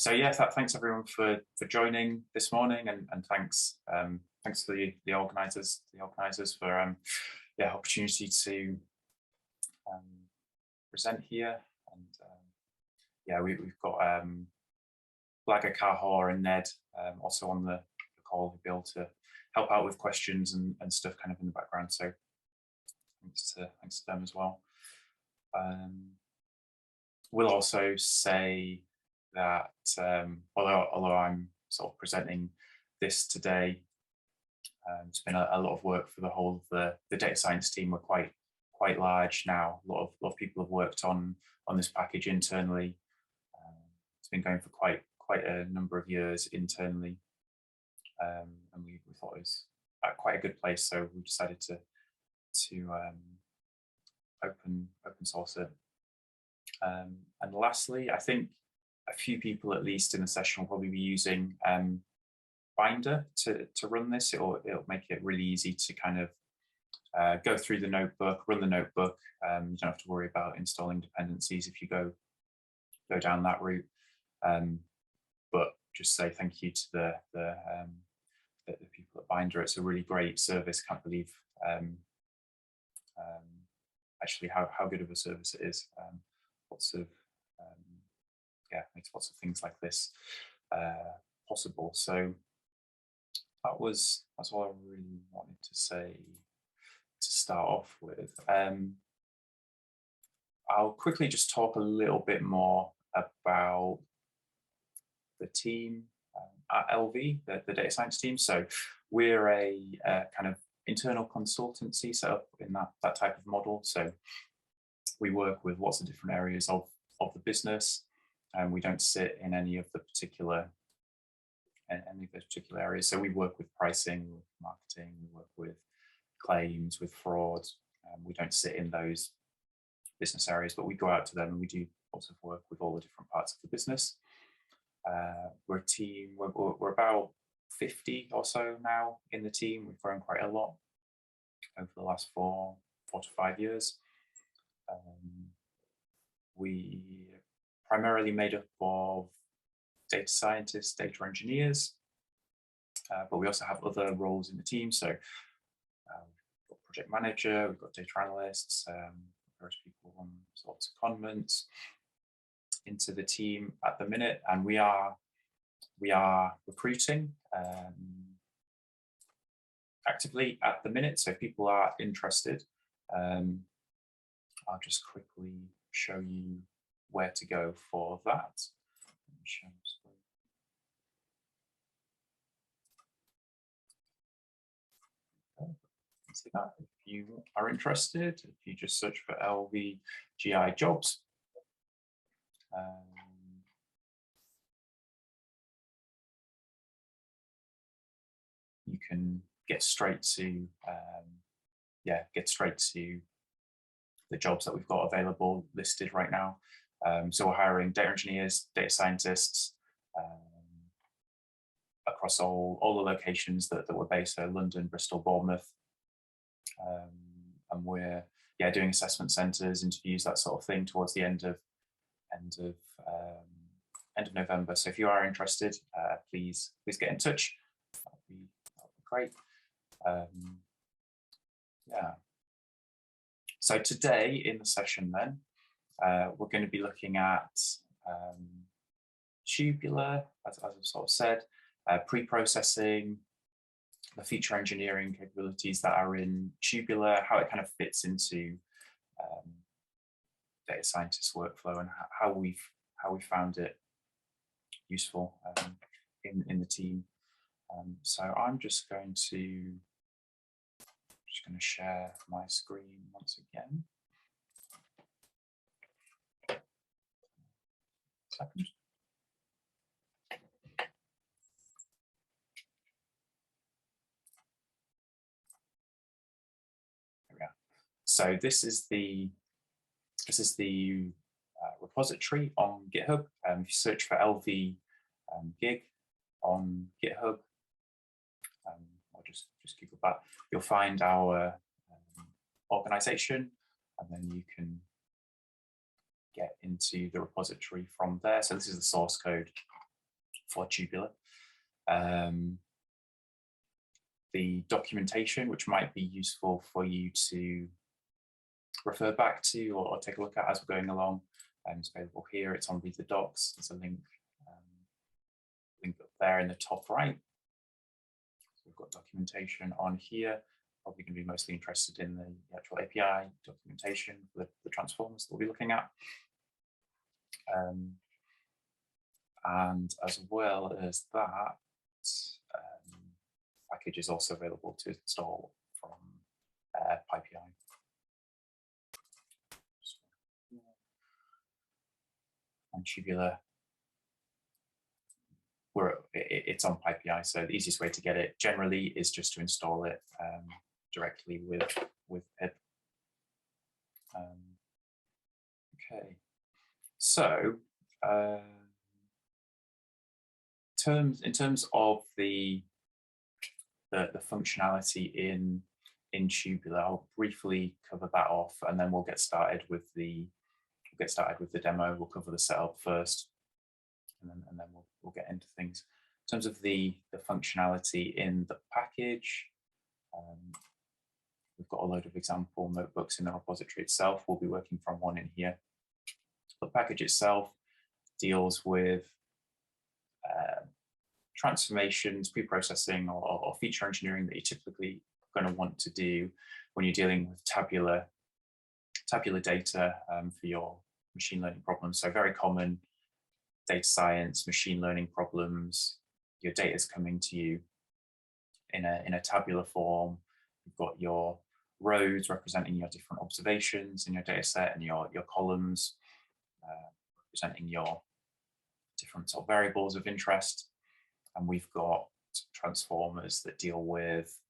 So yeah, thanks everyone for joining this morning, and thanks thanks to the organisers for yeah, opportunity to um, present here. And yeah, we've got Blagger, Kahor and Ned also on the call to be able to help out with questions and stuff kind of in the background. So thanks to them as well. We'll also say that although I'm sort of presenting this today, it's been a lot of work for the whole of the data science team. We're quite large now. A lot of people have worked on this package internally. It's been going for quite a number of years internally, and we thought it was at quite a good place. So we decided to open source it. And lastly, I think a few people at least in the session will probably be using Binder to run this. It'll make it really easy to kind of go through the notebook, run the notebook. You don't have to worry about installing dependencies if you go down that route. But just say thank you to the people at Binder. It's a really great service. Can't believe actually how good of a service it is. Lots of yeah, makes lots of things like this possible. So that's all I really wanted to say to start off with. I'll quickly just talk a little bit more about the team at LV, the data science team. So we're a kind of internal consultancy set up in that type of model. So we work with lots of different areas of the business, and we don't sit in any of the particular areas. So we work with pricing, with marketing, we work with claims, with fraud. We don't sit in those business areas, but we go out to them and we do lots of work with all the different parts of the business. We're a team, we're about 50 or so now in the team. We've grown quite a lot over the last 4 to 5 years. We primarily made up of data scientists, data engineers, but we also have other roles in the team. So we've got project manager, we've got data analysts, various people on sorts of secondments into the team at the minute, and we are recruiting actively at the minute. So if people are interested, I'll just quickly show you where to go for that. See that if you are interested, if you just search for LVGI jobs. You can get straight to the jobs that we've got available listed right now. So we're hiring data engineers, data scientists across all the locations that we're based, so London, Bristol, Bournemouth, and we're doing assessment centres, interviews, that sort of thing towards the end of November. So if you are interested, please get in touch. That'd be great. Yeah. So today in the session then, we're going to be looking at Tubular, as I've sort of said, pre-processing, the feature engineering capabilities that are in Tubular, how it kind of fits into data scientists' workflow, and how we found it useful in the team. So I'm just going to share my screen once again. Second. There we are. So this is the repository on GitHub. If you search for LV gig on GitHub, or just Google that, you'll find our organization, and then you can get into the repository from there. So this is the source code for Tubular. The documentation, which might be useful for you to refer back to or take a look at as we're going along, is available here. It's on Read the Docs. There's a link up there in the top right. So we've got documentation on here. Probably going to be mostly interested in the actual API documentation for the transformers that we'll be looking at. And as well as that, package is also available to install from PyPI. And Tubular, it's on PyPI, so the easiest way to get it generally is just to install it directly with pip. Okay, so in terms of the functionality in Tubular, I'll briefly cover that off, and then we'll get started with the demo. We'll cover the setup first, and then we'll get into things. In terms of the functionality in the package, we've got a load of example notebooks in the repository itself. We'll be working from one in here. The package itself deals with transformations, preprocessing, or feature engineering that you're typically going to want to do when you're dealing with tabular data for your machine learning problems. So very common data science, machine learning problems. Your data is coming to you in a tabular form. You've got your rows representing your different observations in your data set, and your columns representing your different sort of variables of interest. And we've got transformers that deal with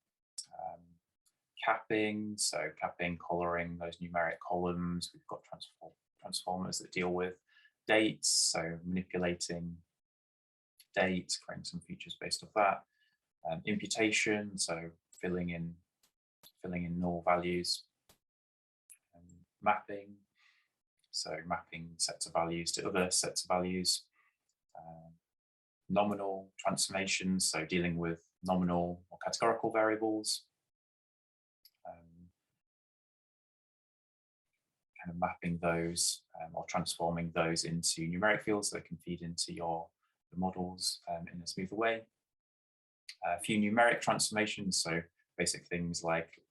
capping, so capping, coloring those numeric columns. We've got transformers that deal with dates, so manipulating dates, creating some features based off that. Imputation, so filling in null values. Mapping, so mapping sets of values to other sets of values. Nominal transformations, so dealing with nominal or categorical variables. Kind of mapping those or transforming those into numeric fields so they can feed into the models in a smoother way. A few numeric transformations, so basic things like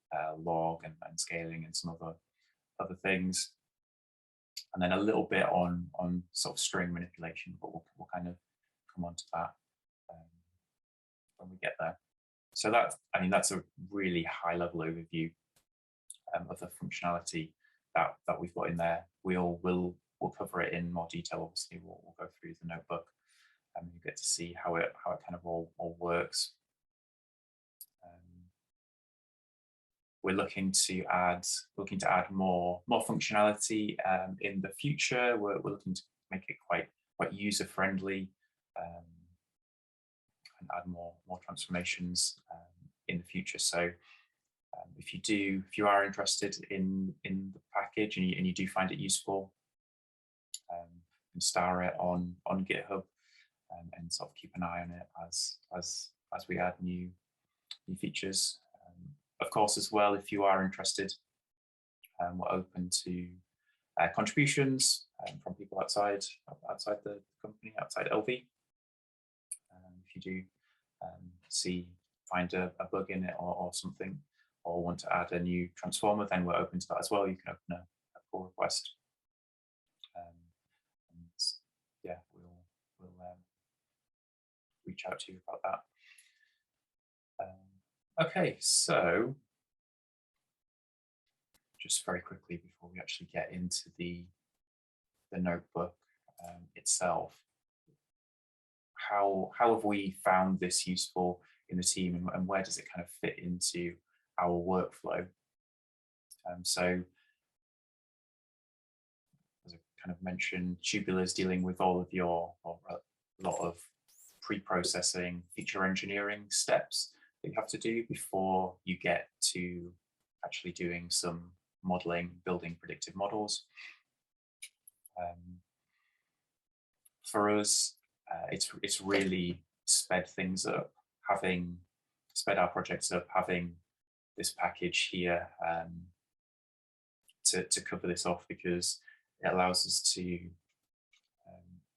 log and scaling and some other things. And then a little bit on sort of string manipulation, but we'll kind of come on to that when we get there. So that's a really high level overview of the functionality that we've got in there. We'll cover it in more detail. Obviously, we'll go through the notebook and you get to see how it kind of all works. We're looking to add more functionality in the future. We're looking to make it quite user friendly and add more transformations in the future. So if you are interested in the package and you do find it useful, you can star it on GitHub and sort of keep an eye on it as we add new features. Of course, as well, if you are interested, we're open to contributions from people outside the company, outside LV. If you do find a bug in it or something, or want to add a new transformer, then we're open to that as well. You can open a pull request. And yeah, we'll reach out to you about that. Okay, so just very quickly before we actually get into the notebook itself, how have we found this useful in the team, and where does it kind of fit into our workflow? So as I kind of mentioned, Tubular is dealing with all of a lot of pre-processing, feature engineering steps that you have to do before you get to actually doing some modeling, building predictive models. For us, it's really sped things up, having sped our projects up, having this package here to cover this off, because it allows us to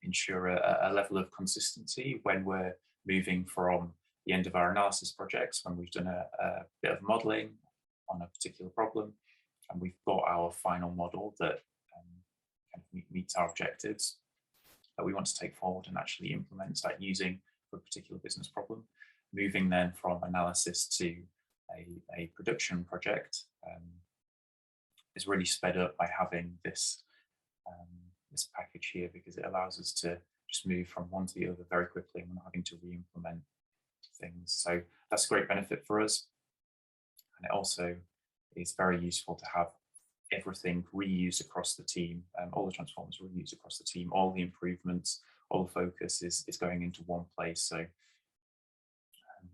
ensure a level of consistency when we're moving from the end of our analysis projects, when we've done a bit of modeling on a particular problem and we've got our final model that kind of meets our objectives that we want to take forward and actually implement, start using for a particular business problem. Moving then from analysis to a production project is really sped up by having this this package here, because it allows us to just move from one to the other very quickly and not having to re-implement things. So that's a great benefit for us. And it also is very useful to have everything reused across the team, all the transformers reused across the team, all the improvements, all the focus is going into one place. So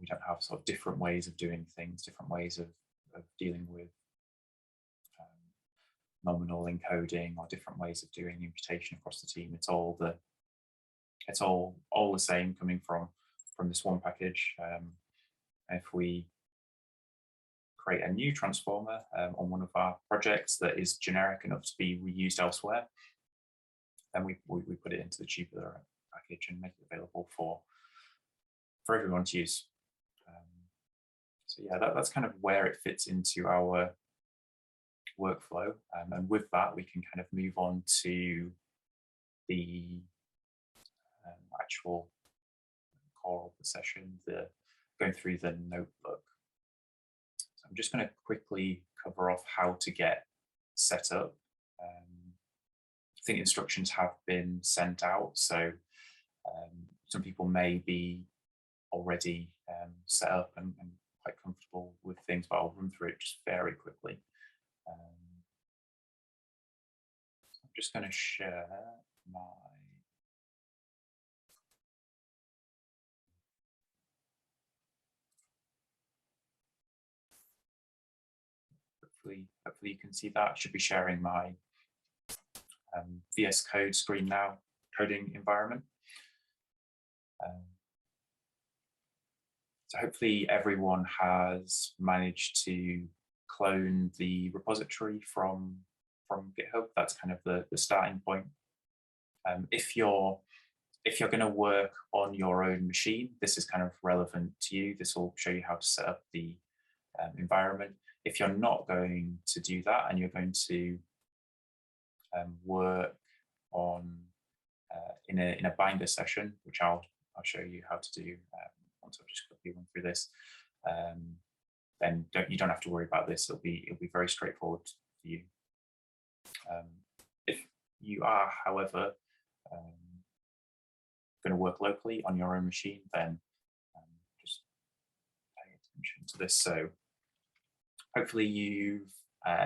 we don't have sort of different ways of doing things, different ways of dealing with nominal encoding, or different ways of doing imputation across the team. It's all the same, coming from this one package. If we create a new transformer on one of our projects that is generic enough to be reused elsewhere, then we put it into the Tubular package and make it available for everyone to use. So yeah, that's kind of where it fits into our workflow, and with that we can kind of move on to the actual core of the session, going through the notebook. So I'm just going to quickly cover off how to get set up. I think instructions have been sent out, so some people may be already set up and quite comfortable with things, but I'll run through it just very quickly. So I'm just going to share my hopefully you can see that. I should be sharing my VS Code screen now, coding environment. So hopefully everyone has managed to clone the repository from GitHub. That's kind of the starting point. If you're going to work on your own machine, this is kind of relevant to you. This will show you how to set up the environment. If you're not going to do that and you're going to work on in a binder session, which I'll show you how to do once I've just quickly run through this, then you don't have to worry about this. It'll be very straightforward for you. If you are, however, going to work locally on your own machine, then just pay attention to this. So hopefully you've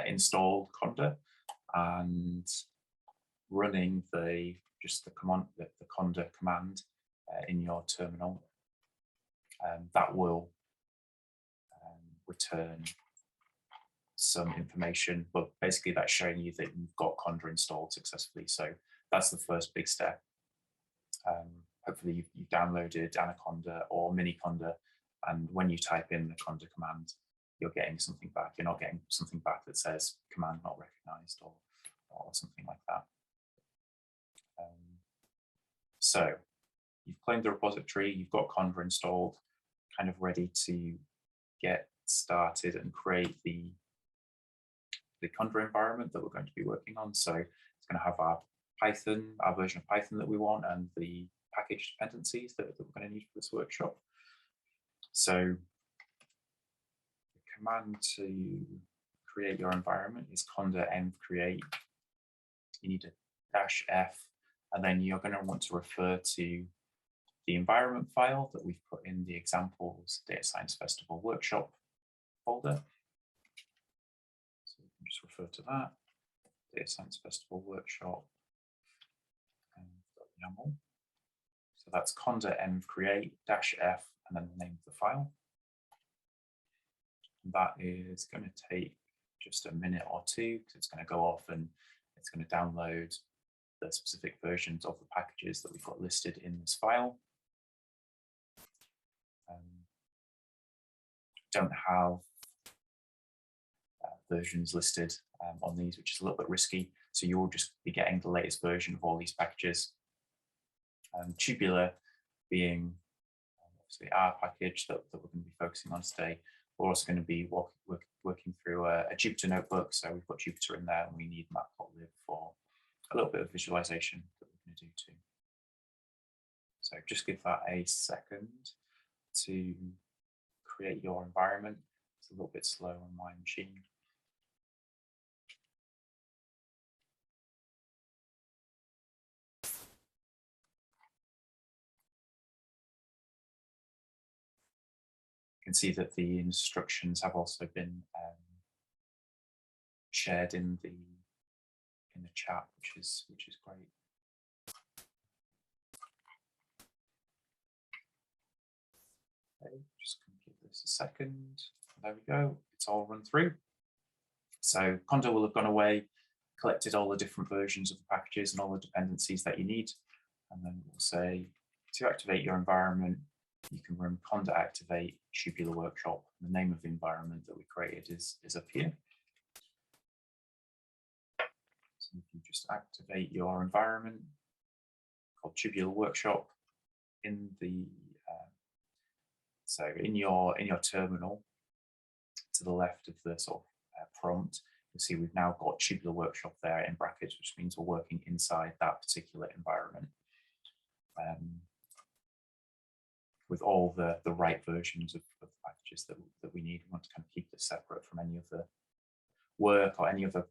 installed Conda and running the Conda command in your terminal. That will return some information, but basically that's showing you that you've got Conda installed successfully. So that's the first big step. Hopefully you've downloaded Anaconda or Miniconda, and when you type in the Conda command, you're getting something back. You're not getting something back that says command not recognized or something like that. So you've cloned the repository, you've got Conda installed, kind of ready to get started and create the Conda environment that we're going to be working on. So it's going to have our version of Python that we want, and the package dependencies that we're going to need for this workshop. So the command to create your environment is conda env create. You need a -f, and then you're going to want to refer to the environment file that we've put in the examples Data Science Festival workshop folder. So we can just refer to that, Data Science Festival workshop. YAML. So that's conda env create -f and then the name of the file. And that is going to take just a minute or two, because it's going to go off and it's going to download the specific versions of the packages that we've got listed in this file. Don't have versions listed on these, which is a little bit risky. So you'll just be getting the latest version of all these packages. Tubular being obviously our package that we're going to be focusing on today. We're also going to be working through a Jupyter notebook. So we've got Jupyter in there, and we need matplotlib for a little bit of visualization that we're going to do too. So just give that a second to create your environment. It's a little bit slow on my machine. You can see that the instructions have also been shared in the chat, which is great. Okay, just going to give this a second. There we go. It's all run through. So Conda will have gone away, collected all the different versions of the packages and all the dependencies that you need, and then we'll say to activate your environment, you can run conda activate tubular workshop. The name of the environment that we created is up here. So you can just activate your environment called tubular workshop in the so in your terminal to the left of the sort of prompt. You'll see we've now got tubular workshop there in brackets, which means we're working inside that particular environment. With all the right versions of the packages that we need. We want to kind of keep this separate from any of the work or any of the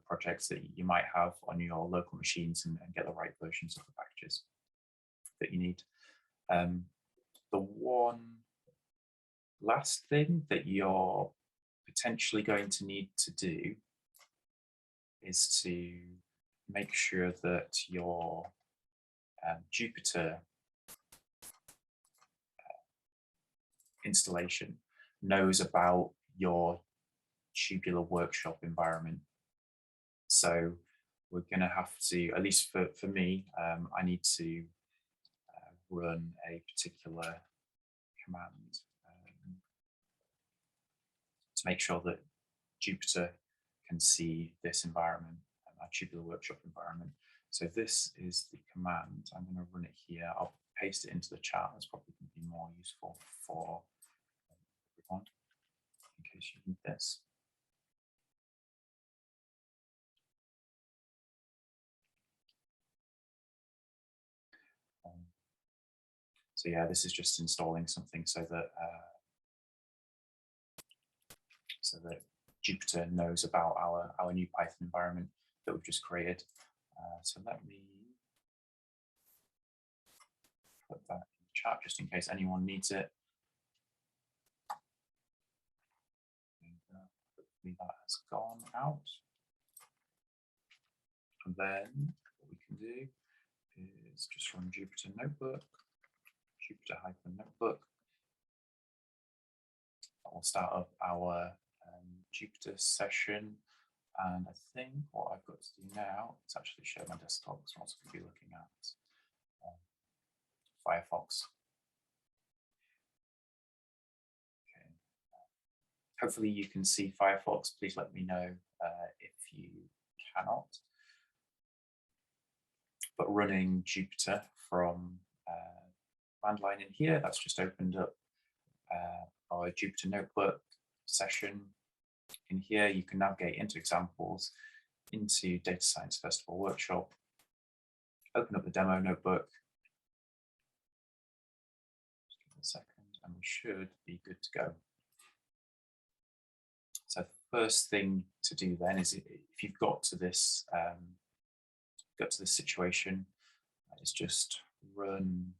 projects that you might have on your local machines, and get the right versions of the packages that you need. The one last thing that you're potentially going to need to do is to make sure that your Jupyter installation knows about your tubular workshop environment. So we're going to have to, at least for me, I need to run a particular command to make sure that Jupyter can see this environment, our tubular workshop environment. So this is the command. I'm going to run it here. I'll paste it into the chat. That's probably going to be more useful for everyone in case you need this. So yeah, this is just installing something so that Jupyter knows about our new Python environment that we've just created. So let me put that in the chat just in case anyone needs it. Hopefully that has gone out. And then what we can do is just run Jupyter Notebook, Jupyter-Notebook. That will start up our Jupyter session. And I think what I've got to do now is actually share my desktop, because we're also going to be looking at Firefox. Okay. Hopefully you can see Firefox. Please let me know if you cannot. But running Jupyter from command line in here, that's just opened up our Jupyter Notebook session. In here, you can navigate into examples, into Data Science Festival Workshop, open up the demo notebook. Just give it a second, and we should be good to go. So the first thing to do then is, if you've got to this situation, is just run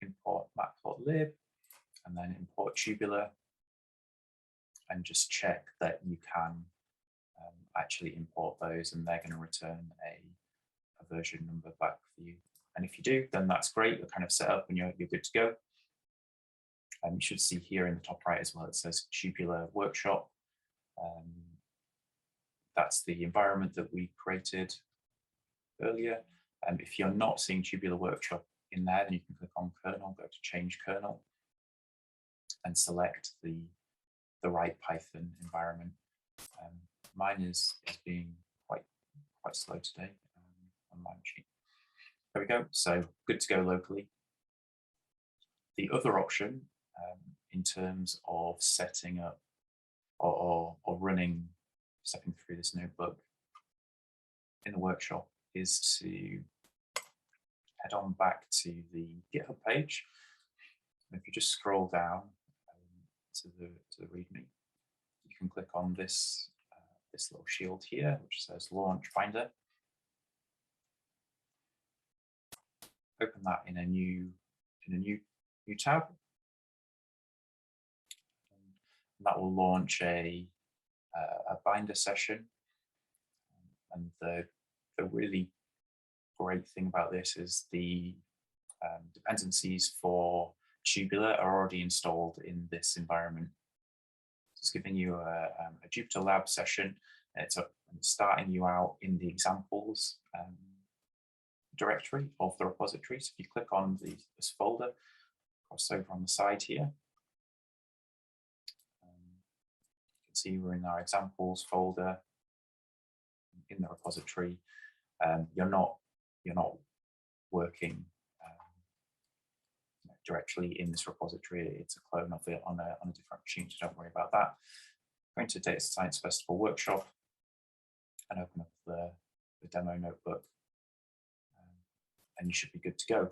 import matplotlib, and then import tubular, and just check that you can actually import those, and they're going to return a version number back for you. And if you do, then that's great. You're kind of set up and you're good to go. And you should see here in the top right as well, it says Tubular Workshop. that's the environment that we created earlier. If you're not seeing Tubular Workshop in there, then you can click on kernel, go to change kernel, and select the right Python environment. Mine is being quite slow today on my machine. There we go. So good to go locally. The other option in terms of setting up or running, stepping through this notebook in the workshop is to head on back to the GitHub page. And if you just scroll down to the README, you can click on this this little shield here, which says Launch Binder. Open that in a new tab. And that will launch a binder session. And the really great thing about this is the dependencies for Tubular are already installed in this environment. It's giving you a Jupyter Lab session. It's starting you out in the examples directory of the repository. So if you click on this folder, cross over on the side here, you can see we're in our examples folder in the repository. You're not working directly in this repository. It's a clone of it on a different machine, so don't worry about that. Going to Data Science Festival Workshop and open up the demo notebook, and you should be good to go.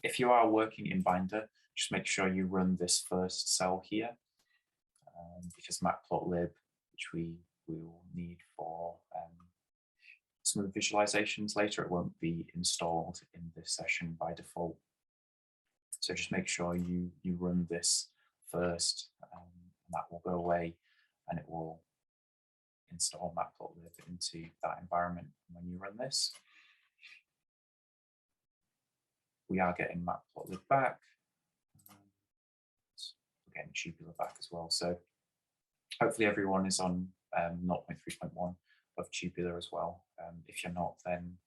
If you are working in Binder, just make sure you run this first cell here, because matplotlib, which we will need for some of the visualizations later, it won't be installed in this session by default. So just make sure you run this first, and that will go away, and it will install matplotlib into that environment. And when you run this, we are getting matplotlib back. We're getting Tubular back as well. So hopefully everyone is on 0.3.1 of Tubular as well. If you're not, then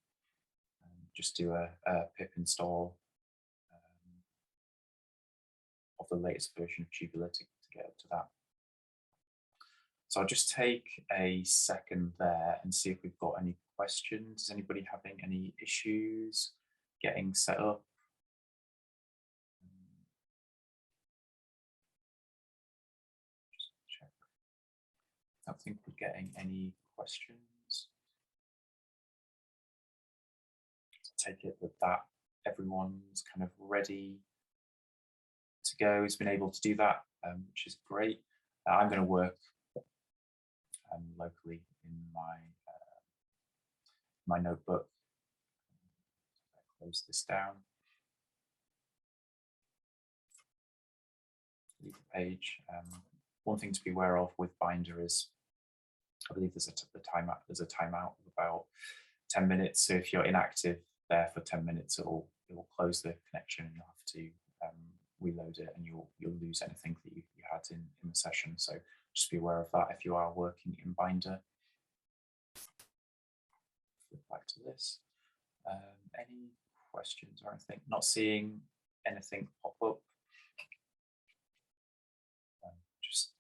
just do a pip install of the latest version of Tubular to get up to that. So I'll just take a second there and see if we've got any questions. Is anybody having any issues getting set up? Just check. I don't think we're getting any questions. So take it that everyone's kind of ready to go, has been able to do that, which is great. I'm going to work locally in my notebook. Close this down. Leave the page. One thing to be aware of with Binder is, I believe there's a timeout of about 10 minutes. So if you're inactive there for 10 minutes, it will close the connection, and you'll have to reload it, and you'll lose anything that you had in the session. So just be aware of that if you are working in Binder. Flip back to this. Any questions or anything? Not seeing anything pop up. Just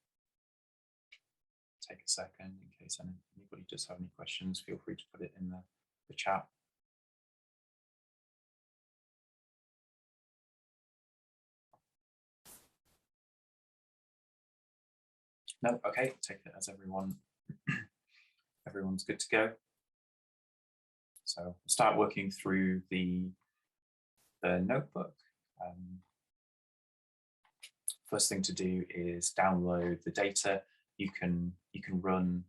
take a second in case anybody does have any questions. Feel free to put it in the chat. No, okay, take it as everyone's good to go. So we'll start working through the notebook. First thing to do is download the data. You can run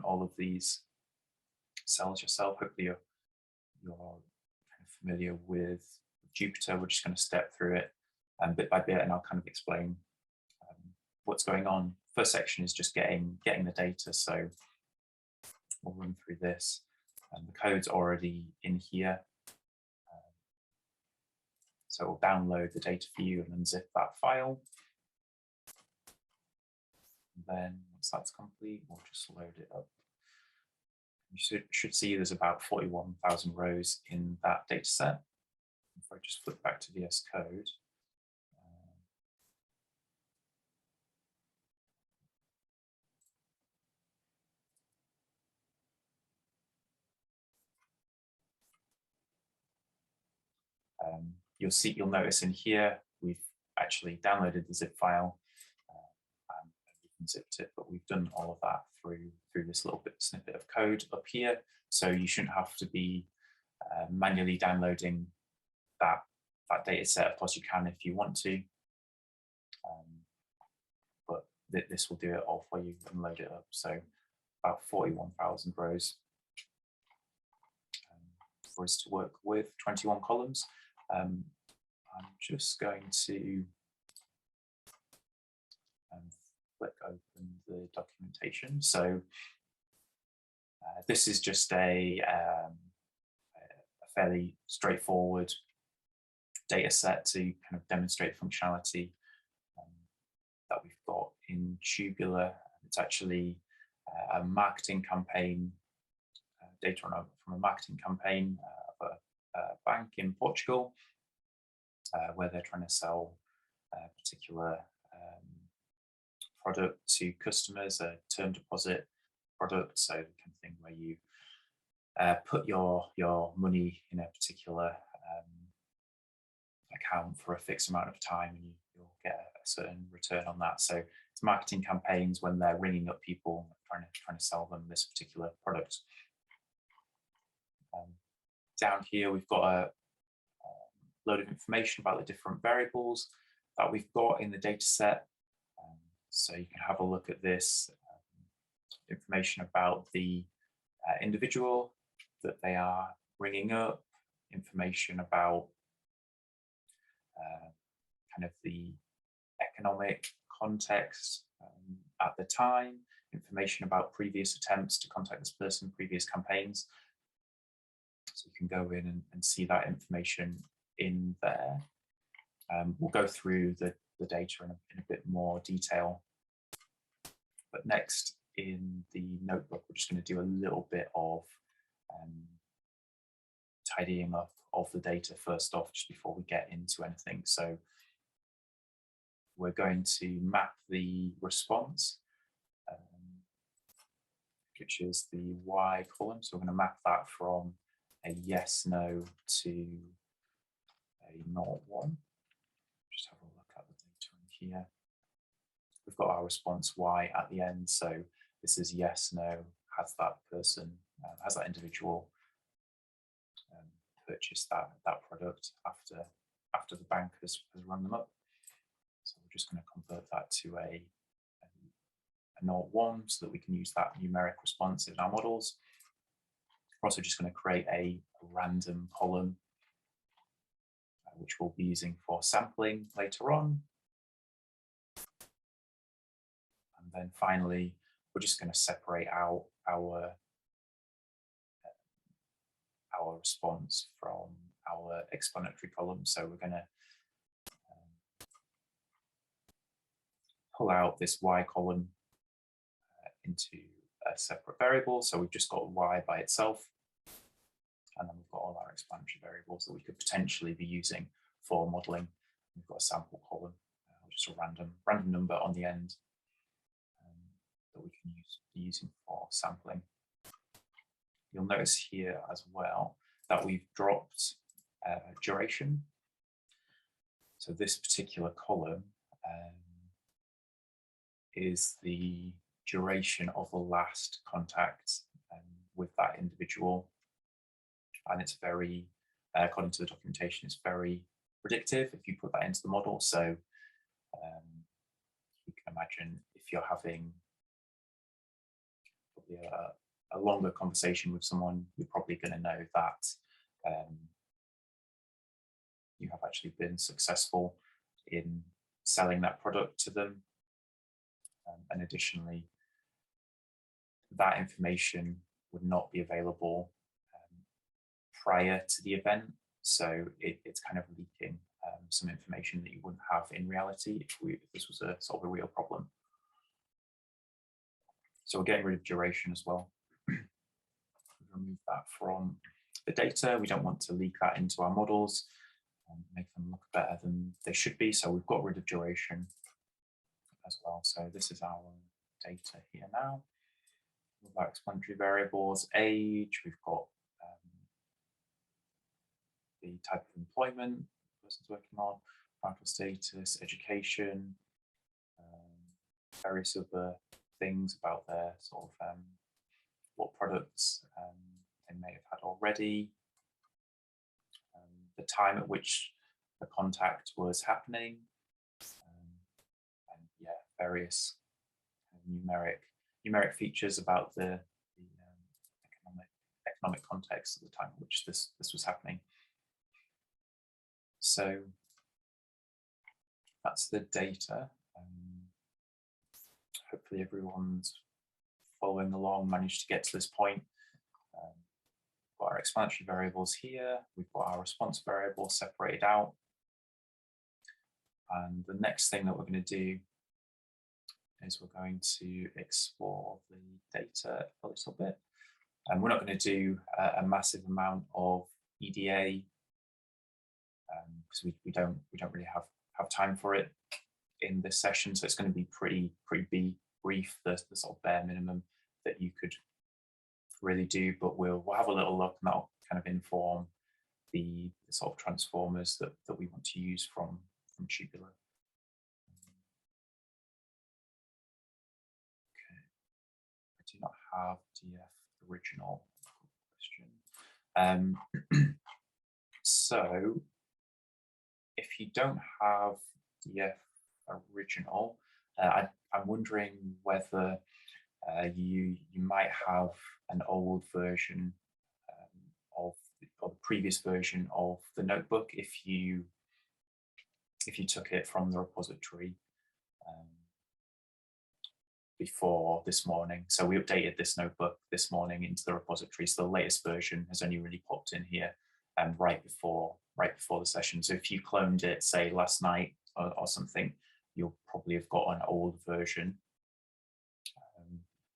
all of these cells yourself. Hopefully you're kind of familiar with Jupyter. We're just going to step through it bit by bit, and I'll kind of explain what's going on. First section is just getting the data. So we'll run through this, and the code's already in here. So we'll download the data for you and unzip that file. And then once that's complete, we'll just load it up. You should see there's about 41,000 rows in that data set. If I just flip back to VS Code, you'll notice in here we've actually downloaded the zip file and we've zipped it, but we've done all of that through this little snippet of code up here. So you shouldn't have to be manually downloading that data set. Of course, you can if you want to, but this will do it all for you and load it up. So about 41,000 rows for us to work with, 21 columns. I'm just going to click open the documentation. So this is just a fairly straightforward data set to kind of demonstrate functionality that we've got in Tubular. It's actually a marketing campaign, data from a marketing campaign of a bank in Portugal, where they're trying to sell a particular product to customers, a term deposit product. So the kind of thing where you put your money in a particular account for a fixed amount of time, and you'll get a certain return on that. So it's marketing campaigns when they're ringing up people trying to sell them this particular product. Down here we've got a load of information about the different variables that we've got in the data set. So you can have a look at this information about the individual that they are ringing up, information about kind of the economic context at the time, information about previous attempts to contact this person, previous campaigns. So you can go in and see that information in there. We'll go through the data in a bit more detail. But next in the notebook, we're just going to do a little bit of tidying up of the data first off, just before we get into anything. So we're going to map the response, which is the Y column. So we're going to map that from a yes, no to a not one. Just have a look at the data in here. We've got our response Y at the end. So this is yes, no, has that person, has that individual purchased that product after the bank has run them up. So we're just going to convert that to a not one so that we can use that numeric response in our models. We're also just going to create a random column, which we'll be using for sampling later on. And then finally, we're just going to separate out our response from our explanatory column. So we're going to pull out this Y column into a separate variable. So we've just got Y by itself. And then we've got all our explanatory variables that we could potentially be using for modeling. We've got a sample column, which is a random number on the end that we can be using for sampling. You'll notice here as well that we've dropped duration. So this particular column is the duration of the last contact with that individual. And it's very, according to the documentation, it's very predictive if you put that into the model. So you can imagine if you're having probably a longer conversation with someone, you're probably going to know that you have actually been successful in selling that product to them. And additionally, that information would not be available prior to the event. So it's kind of leaking some information that you wouldn't have in reality if this was a sort of a real problem. So we're getting rid of duration as well. Remove that from the data. We don't want to leak that into our models and make them look better than they should be. So we've got rid of duration as well. So this is our data here now. With our explanatory variables, age, we've got the type of employment the person's working on, marital status, education, various other things about their sort of what products they may have had already, the time at which the contact was happening, and yeah, various numeric features about the economic context at the time at which this was happening. So that's the data. Hopefully everyone's following along, managed to get to this point. We've got our explanatory variables here. We've got our response variables separated out. And the next thing that we're going to do is we're going to explore the data a little bit. And we're not going to do a massive amount of EDA because we don't really have time for it in this session. So it's going to be pretty brief, the sort of bare minimum that you could really do. But we'll have a little look, and that'll kind of inform the sort of transformers that we want to use from Tubular. Okay, I do not have DF original question. So if you don't have DF original, I'm wondering whether you might have an old version or the previous version of the notebook if you took it from the repository before this morning. So we updated this notebook this morning into the repository, so the latest version has only really popped in here right before the session. So if you cloned it, say last night or something, you'll probably have got an old version.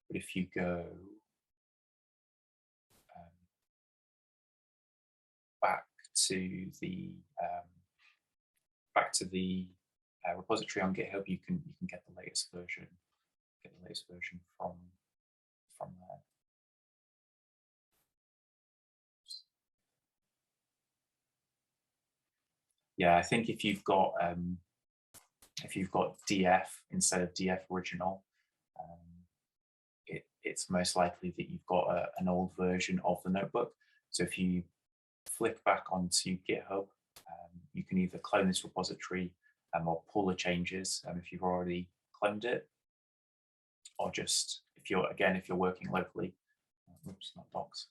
But if you go back to the repository on GitHub, you can get the latest version. Get the latest version from there. Yeah, I think if you've got DF instead of DF original, it's most likely that you've got an old version of the notebook. So if you flick back onto GitHub, you can either clone this repository or pull the changes if you've already cloned it, or just if you're working locally, oops, not docs,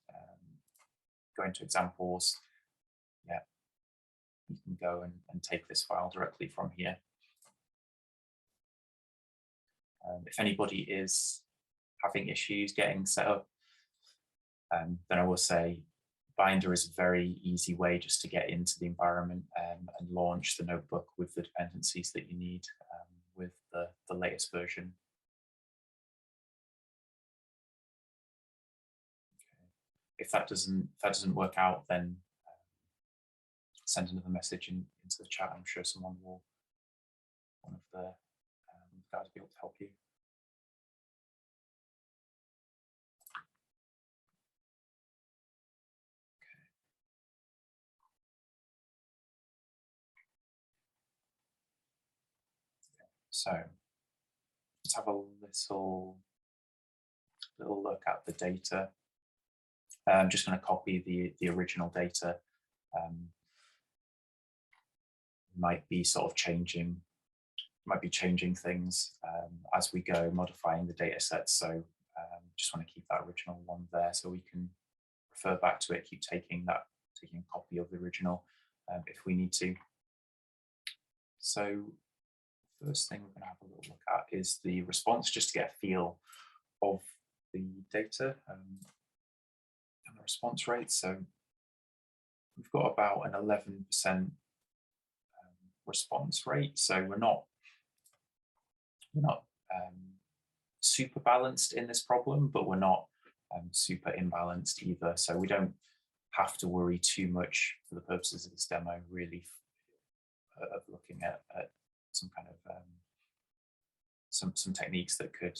go into examples. Yeah, you can go and take this file directly from here. If anybody is having issues getting set up, then I will say Binder is a very easy way just to get into the environment and launch the notebook with the dependencies that you need with the latest version. Okay. If that doesn't work out, then send another message into the chat. I'm sure one of the guys will be able to help you. So let's have a little look at the data. I'm just going to copy the original data. Might be changing things as we go, modifying the data sets. So just want to keep that original one there so we can refer back to it, keep taking a copy of the original if we need to. So first thing we're going to have a little look at is the response, just to get a feel of the data and the response rate. So we've got about an 11% response rate. So we're not super balanced in this problem, but we're not super imbalanced either. So we don't have to worry too much for the purposes of this demo, really, of looking at some kind of some techniques that could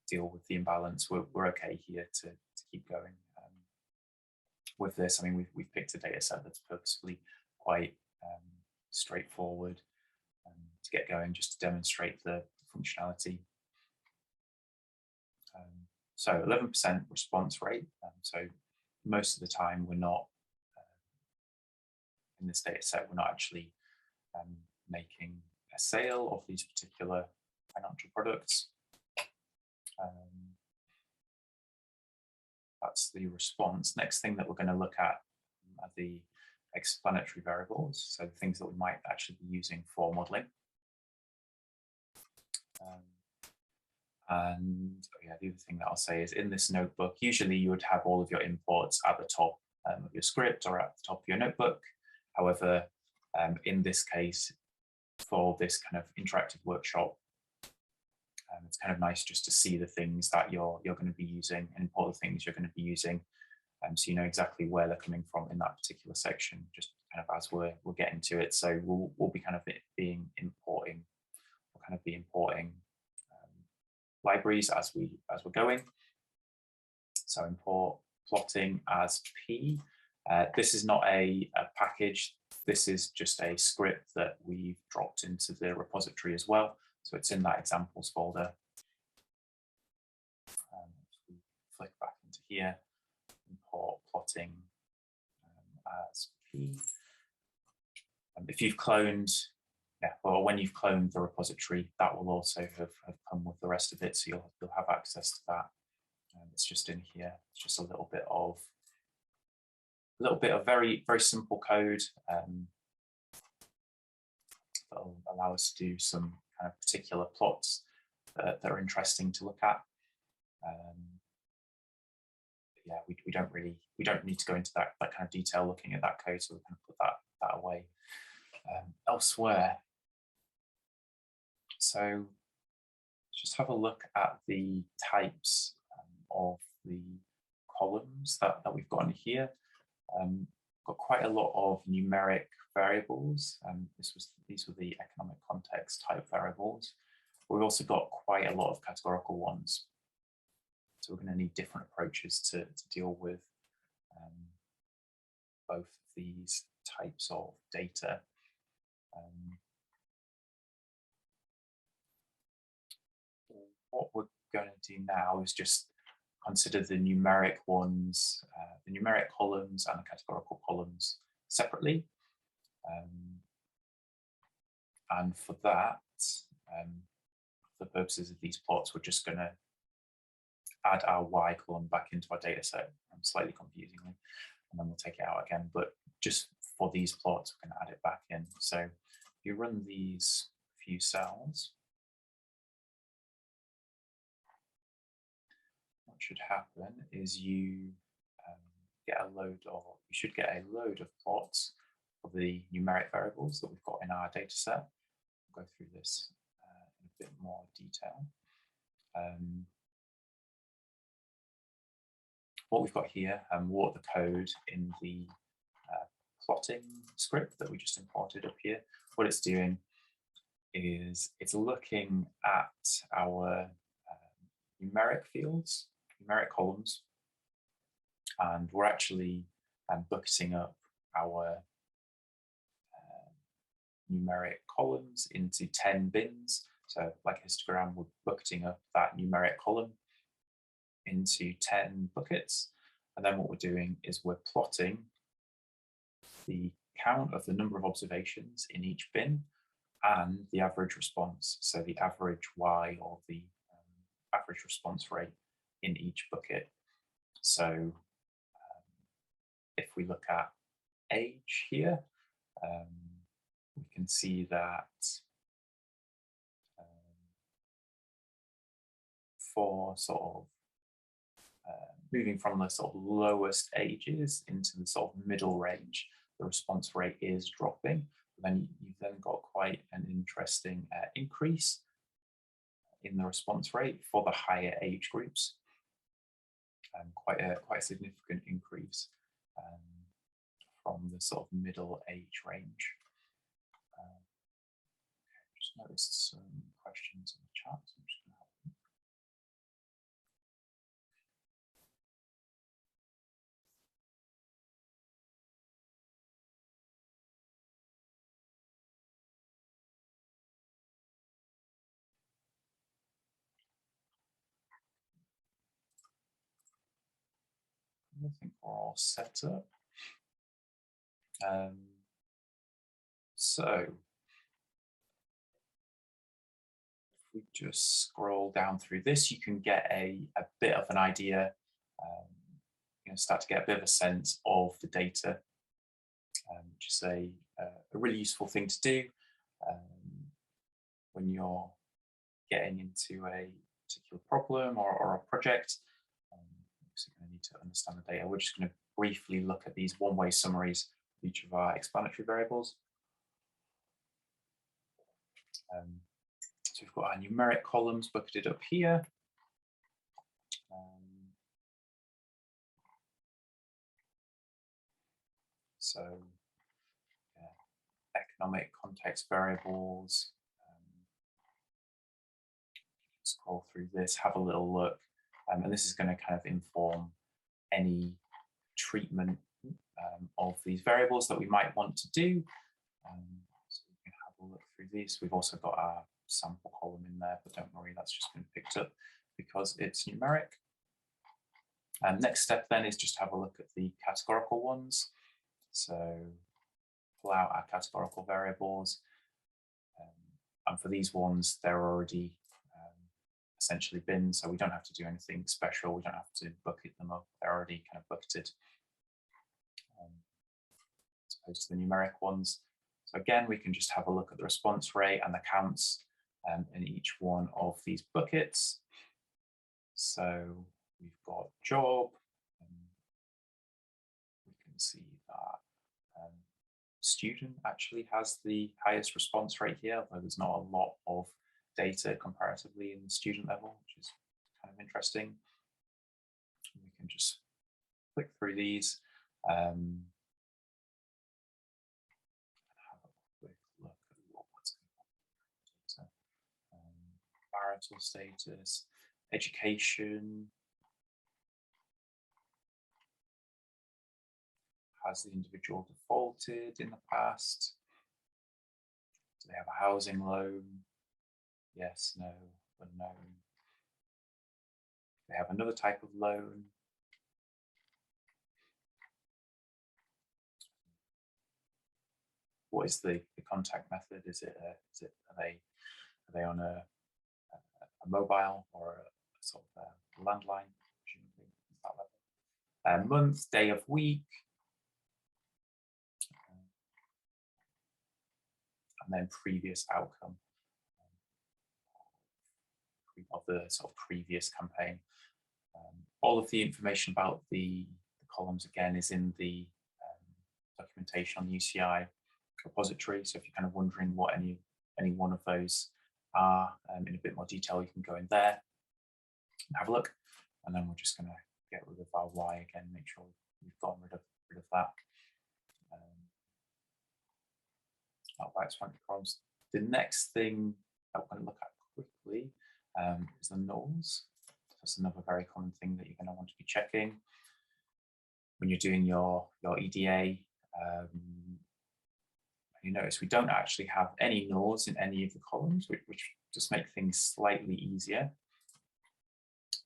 deal with the imbalance. We're okay here to keep going with this. I mean, we've picked a data set that's purposefully quite straightforward to get going, just to demonstrate the functionality. So 11% response rate. So most of the time we're not, in this data set, we're not actually making a sale of these particular financial products. That's the response. Next thing that we're going to look at are the explanatory variables, so the things that we might actually be using for modeling. And yeah, the other thing that I'll say is, in this notebook, usually you would have all of your imports at the top of your script or at the top of your notebook. However, in this case, for this kind of interactive workshop, it's kind of nice just to see the things that you're going to be using and import the things you're going to be using, so you know exactly where they're coming from in that particular section, just kind of as we're getting to it. So we'll be kind of importing libraries as we're going. So import plotting as P. This is not a package. This is just a script that we've dropped into the repository as well. So it's in that examples folder. If we flick back into here, import plotting as P. If you've cloned, or when you've cloned the repository, that will also have come with the rest of it, so you'll have access to that. It's just in here. It's just a little bit of very simple code that will allow us to do some kind of particular plots that are interesting to look at. Yeah, we don't need to go into that kind of detail looking at that code, so we're going to put that away elsewhere. So let's just have a look at the types of the columns that we've got in here. Got quite a lot of numeric variables. These were the economic context type variables. We've also got quite a lot of categorical ones. So we're going to need different approaches to deal with both of these types of data. What we're going to do now is just consider the numeric ones, the numeric columns and the categorical columns separately. And for that, for the purposes of these plots, we're just going to add our Y column back into our data set, slightly confusingly, and then we'll take it out again. But just for these plots, we're going to add it back in. So if you run these few cells, what should happen is you should get a load of plots of the numeric variables that we've got in our data set. We'll go through this in a bit more detail. What we've got here, what the code in the plotting script that we just imported up here, what it's doing is it's looking at our numeric fields, numeric columns, and we're actually bucketing up our numeric columns into 10 bins. So like a histogram, we're bucketing up that numeric column into 10 buckets. And then what we're doing is we're plotting the count of the number of observations in each bin and the average response, so the average Y or the average response rate in each bucket. So if we look at age here, we can see that for sort of moving from the sort of lowest ages into the sort of middle range, the response rate is dropping. Then you've then got quite an interesting increase in the response rate for the higher age groups. Quite a significant increase from the sort of middle age range. Just noticed some questions in the chat. So I'm just going to have them. I think we're all set up. So if we just scroll down through this, you can get a bit of an idea, start to get a bit of a sense of the data, which is a really useful thing to do when you're getting into a particular problem or a project. Obviously going to need to understand the data. We're just going to briefly look at these one-way summaries of each of our explanatory variables. So we've got our numeric columns bucketed up here. So economic context variables. Scroll through this, have a little look, and this is going to kind of inform any treatment of these variables that we might want to do. So we can have a look through these. We've also got our sample column in there, but don't worry, that's just been picked up because it's numeric. Next step then is just have a look at the categorical ones. So pull out our categorical variables, and for these ones, they're already essentially bin, so we don't have to do anything special. We don't have to bucket them up. They're already kind of bucketed, as opposed to the numeric ones. So again, we can just have a look at the response rate and the counts in each one of these buckets. So we've got job. We can see that student actually has the highest response rate here, although there's not a lot of data comparatively in the student level, which is kind of interesting. We can just click through these and have a quick look at what's going on. Marital status, education. Has the individual defaulted in the past? Do they have a housing loan? Yes, no, unknown. They have another type of loan. What is the contact method? Are they on a mobile or a sort of a landline? That level. Month, day of week, and then previous outcome of the sort of previous campaign. All of the information about the columns again is in the documentation on the UCI repository. So if you're kind of wondering what any one of those are in a bit more detail, you can go in there and have a look. And then we're just going to get rid of our Y again, make sure we've gotten rid of that. Columns. The next thing that we're going to look at quickly is the nulls. That's another very common thing that you're going to want to be checking when you're doing your EDA. You notice we don't actually have any nulls in any of the columns, which just make things slightly easier.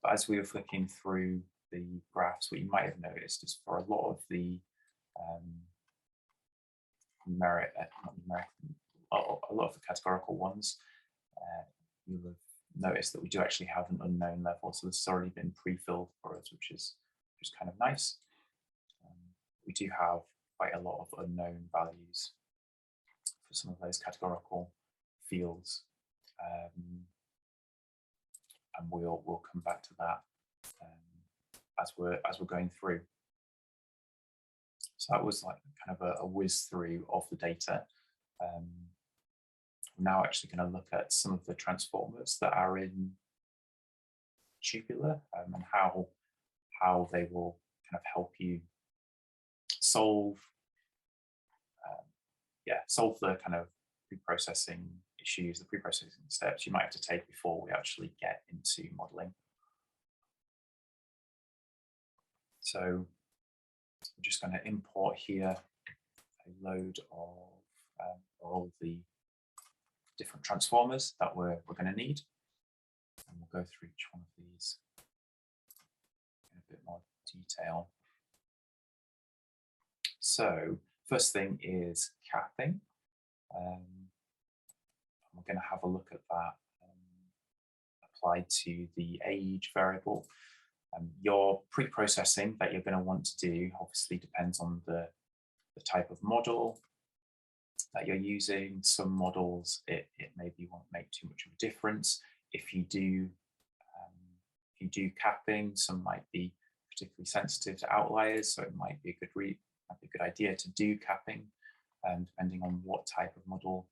But as we were flicking through the graphs, what you might have noticed is for a lot of the a lot of the categorical ones, you'll have noticed that we do actually have an unknown level. So this has already been pre-filled for us, which is kind of nice. We do have quite a lot of unknown values for some of those categorical fields. And we'll come back to that as we're going through. So that was like kind of a whiz through of the data. I'm now actually going to look at some of the transformers that are in Tubular and how they will kind of help you solve solve the kind of pre-processing issues, the pre-processing steps you might have to take before we actually get into modeling. So I'm just going to import here a load of all the different transformers that we're going to need. And we'll go through each one of these in a bit more detail. So first thing is capping. We're going to have a look at that applied to the age variable. Your pre-processing that you're going to want to do obviously depends on the type of model that you're using. Some models, it maybe won't make too much of a difference. If you do capping, some might be particularly sensitive to outliers, so it might be a good idea to do capping, depending on what type of model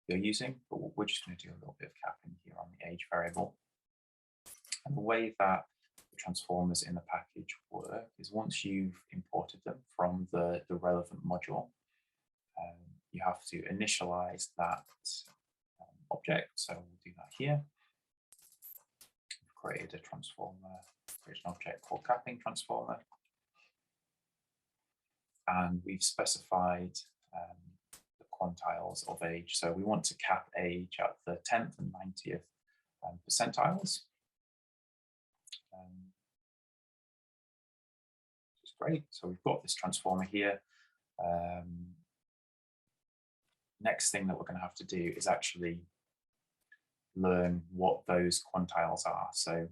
you're using. But we're just going to do a little bit of capping here on the age variable. And the way that the transformers in the package work is once you've imported them from the relevant module, you have to initialize that object. So we'll do that here. We've created a transformer, created an object called capping transformer. And we've specified the quantiles of age. So we want to cap age at the 10th and 90th percentiles. Which is great. So we've got this transformer here. Next thing that we're going to have to do is actually learn what those quantiles are. So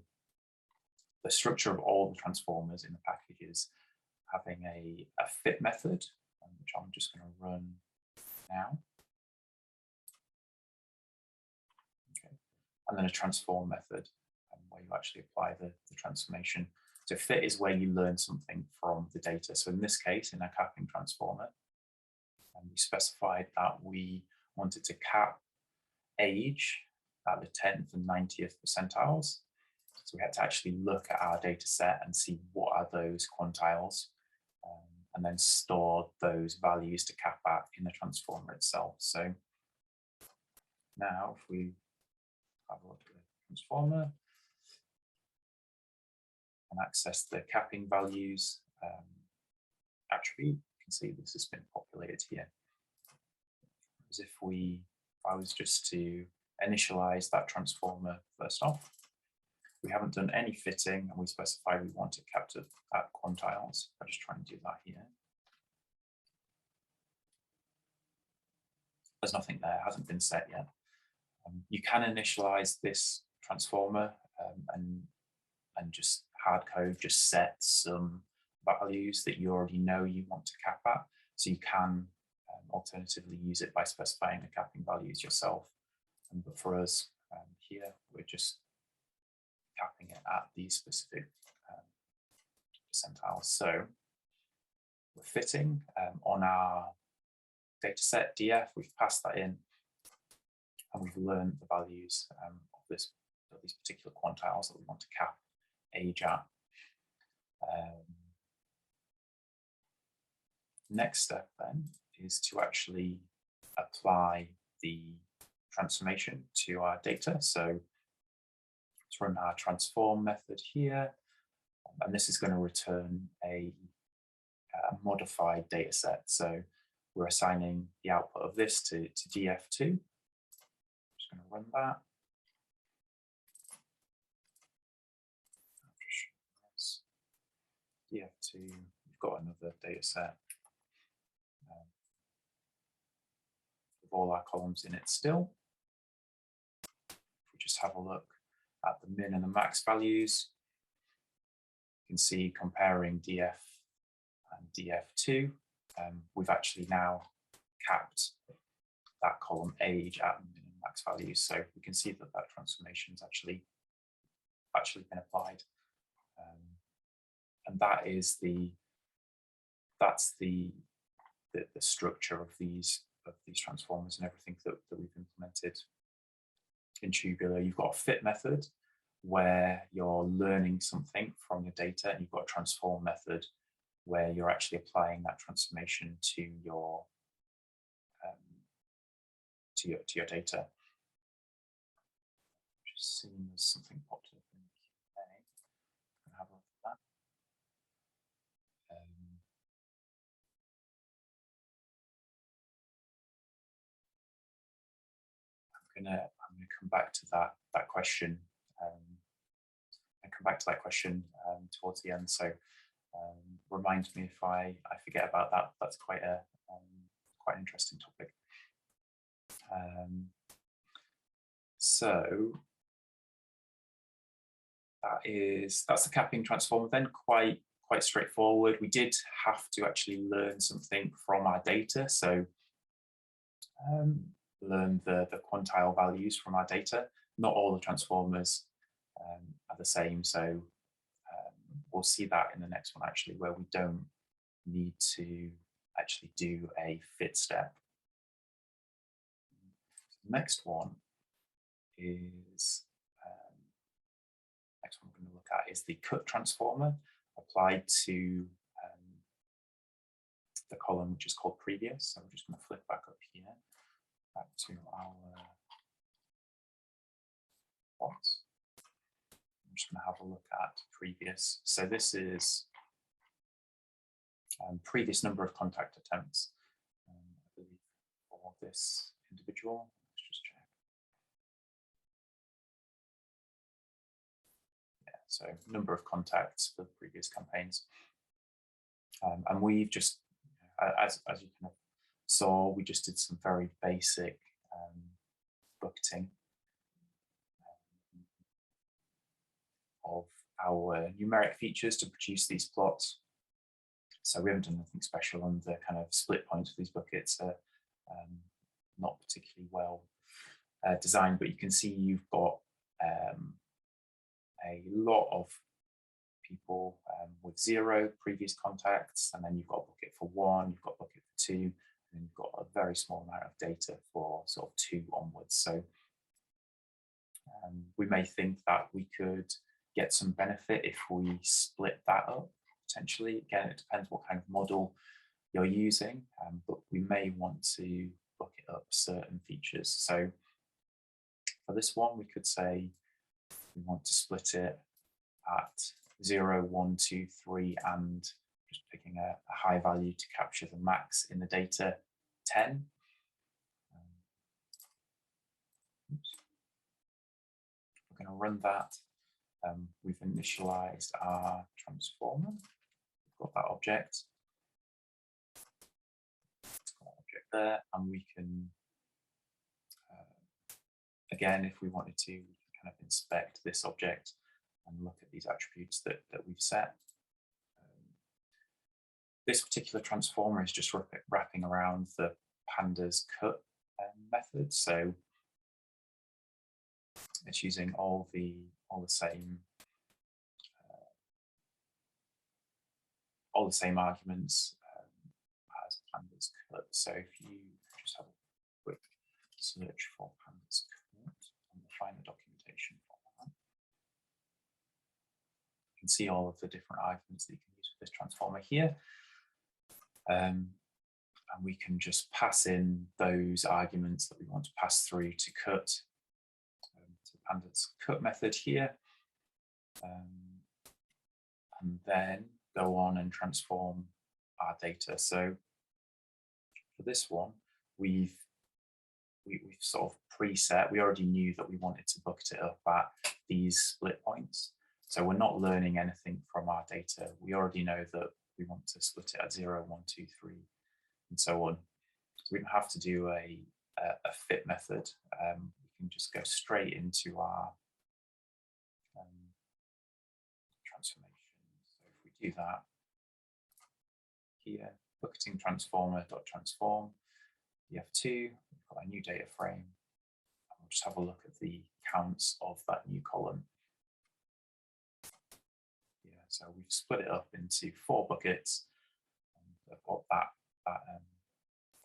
the structure of all the transformers in the package is having a fit method, which I'm just going to run now. Okay. And then a transform method, where you actually apply the transformation. So fit is where you learn something from the data. So in this case, in our capping transformer, we specified that we wanted to cap age at the 10th and 90th percentiles. So we had to actually look at our data set and see what are those quantiles, and then store those values to cap at in the transformer itself. So now if we have a look at the transformer and access the capping values attribute, you can see this has been populated here. As if I was just to initialize that transformer first off, we haven't done any fitting, and we specified we want it kept at quantiles. I'll just try and do that here. There's nothing there, hasn't been set yet. You can initialize this transformer and just hard code, just set some values that you already know you want to cap at. So you can alternatively use it by specifying the capping values yourself. But for us here, we're just capping it at these specific percentiles. So we're fitting on our data set DF, we've passed that in, and we've learned the values of these particular quantiles that we want to cap age at. Next step then is to actually apply the transformation to our data. So let's run our transform method here, and this is going to return a modified data set. So we're assigning the output of this to df2. Just going to run that. df2, we've got another data set with all our columns in it still. If we just have a look at the min and the max values, you can see comparing df and df2, we've actually now capped that column age at min and max values. So we can see that that transformation has actually been applied. And that's the structure of these of these transformers and everything that we've implemented in Tubular. You've got a fit method where you're learning something from your data, and you've got a transform method where you're actually applying that transformation to your data. Just seeing there's something popped up in the Q&A. I'm gonna have a look at that. I'm gonna come back to that question. I come back to that question towards the end. So remind me if I forget about that. That's quite an interesting topic. So that's the capping transformer. Then quite straightforward. We did have to actually learn something from our data. So learn the quantile values from our data. Not all the transformers are the same. So we'll see that in the next one actually, where we don't need to actually do a fit step. The next one is next one we're going to look at is the cut transformer applied to the column which is called previous. So we're just going to flip back up here, back to our plots. I'm just going to have a look at previous. So this is previous number of contact attempts, I believe, for this individual. Let's just check. Yeah, so number of contacts for the previous campaigns. And we've just, as you kind of saw, we just did some very basic bucketing of our numeric features to produce these plots. So we haven't done anything special, on the kind of split points of these buckets are not particularly well designed, but you can see you've got a lot of people with 0 previous contacts, and then you've got a bucket for 1, you've got a bucket for 2, and then you've got a very small amount of data for sort of 2 onwards. So we may think that we could get some benefit if we split that up, potentially. Again, it depends what kind of model you're using, but we may want to bucket up certain features. So for this one, we could say we want to split it at 0, 1, 2, 3, and just picking a high value to capture the max in the data, 10. We're going to run that. We've initialized our transformer. We've got that object. There, and we can, again, if we wanted to, we can kind of inspect this object and look at these attributes that we've set. This particular transformer is just wrapping around the pandas cut method, so it's using all the same arguments as pandas cut. So if you just have a quick search for pandas cut and find the documentation for that, you can see all of the different arguments that you can use with this transformer here. And we can just pass in those arguments that we want to pass through to cut, to the pandas cut method here, and then go on and transform our data. So for this one, we've sort of preset, we already knew that we wanted to bucket it up at these split points. So we're not learning anything from our data. We already know that we want to split it at 0, 1, 2, 3, and so on. So we don't have to do a fit method. We can just go straight into our transformation. So if we do that here, bucketing transformer.transform, df2, we've got a new data frame, and we'll just have a look at the counts of that new column. Yeah, so we've split it up into 4 buckets, and I've got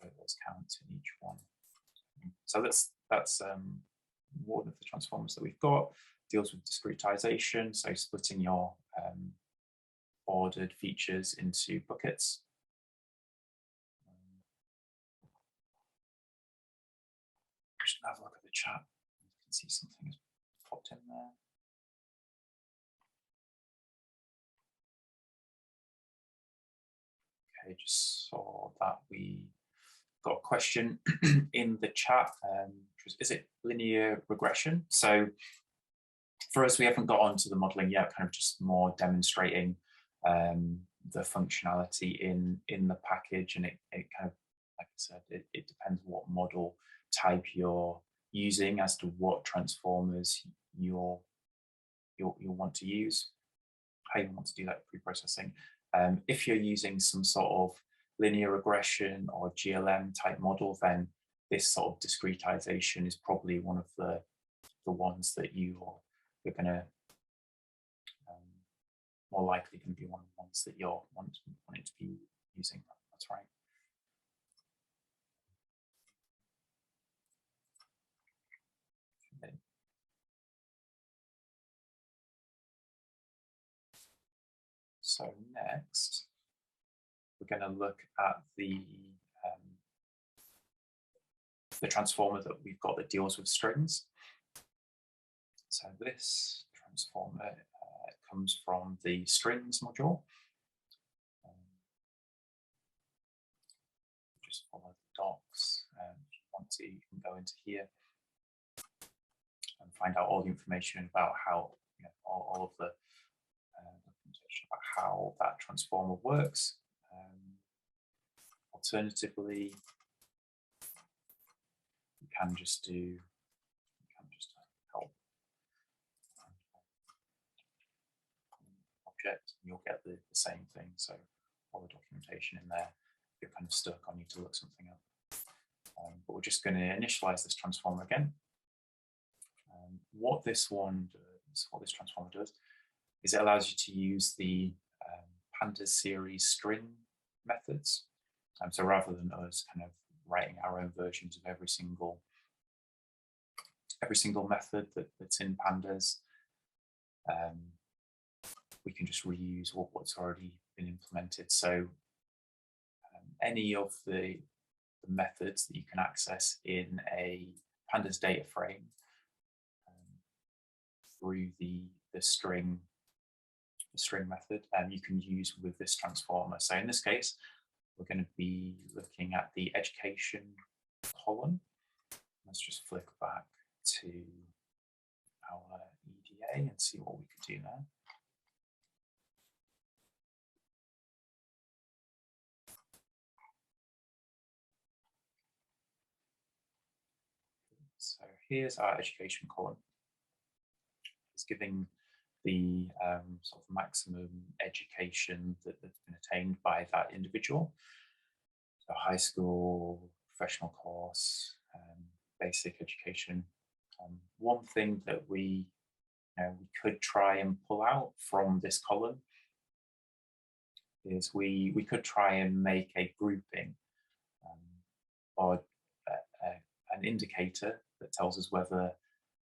put those counts in each one. So that's one of the transformers that we've got. Deals with discretization, so splitting your ordered features into buckets. Just have a look at the chat. You can see something has popped in there. Okay, just saw that we got a question in the chat. Is it linear regression? So for us, we haven't got onto the modeling yet, kind of just more demonstrating the functionality in the package, and it kind of, like I said, it depends what model type you're using as to what transformers you'll want to use, how you want to do that pre-processing. If you're using some sort of linear regression or GLM type model, then this sort of discretization is probably one of the ones that you're going to more likely going to be one of the ones that you're wanting to be using. That's right. Okay. So next, we're going to look at the transformer that we've got that deals with strings. So this transformer comes from the strings module. Just follow the docs. If you want to, you can go into here and find out all the information about how, all of the documentation about how that transformer works. Alternatively, you can just help object, and you'll get the same thing. So all the documentation in there. If you're kind of stuck, I need to look something up. But we're just going to initialize this transformer again. What this transformer does, is it allows you to use the pandas series string methods. So rather than us kind of writing our own versions of every single method that's in pandas, we can just reuse what's already been implemented. So any of the methods that you can access in a pandas data frame through the string method, you can use with this transformer. So in this case, we're going to be looking at the education column. Let's just flick back to our EDA and see what we could do now. So here's our education column. It's giving the sort of maximum education that's been attained by that individual. So high school, professional course, basic education. One thing that we could try and pull out from this column is we could try and make a grouping or an indicator that tells us whether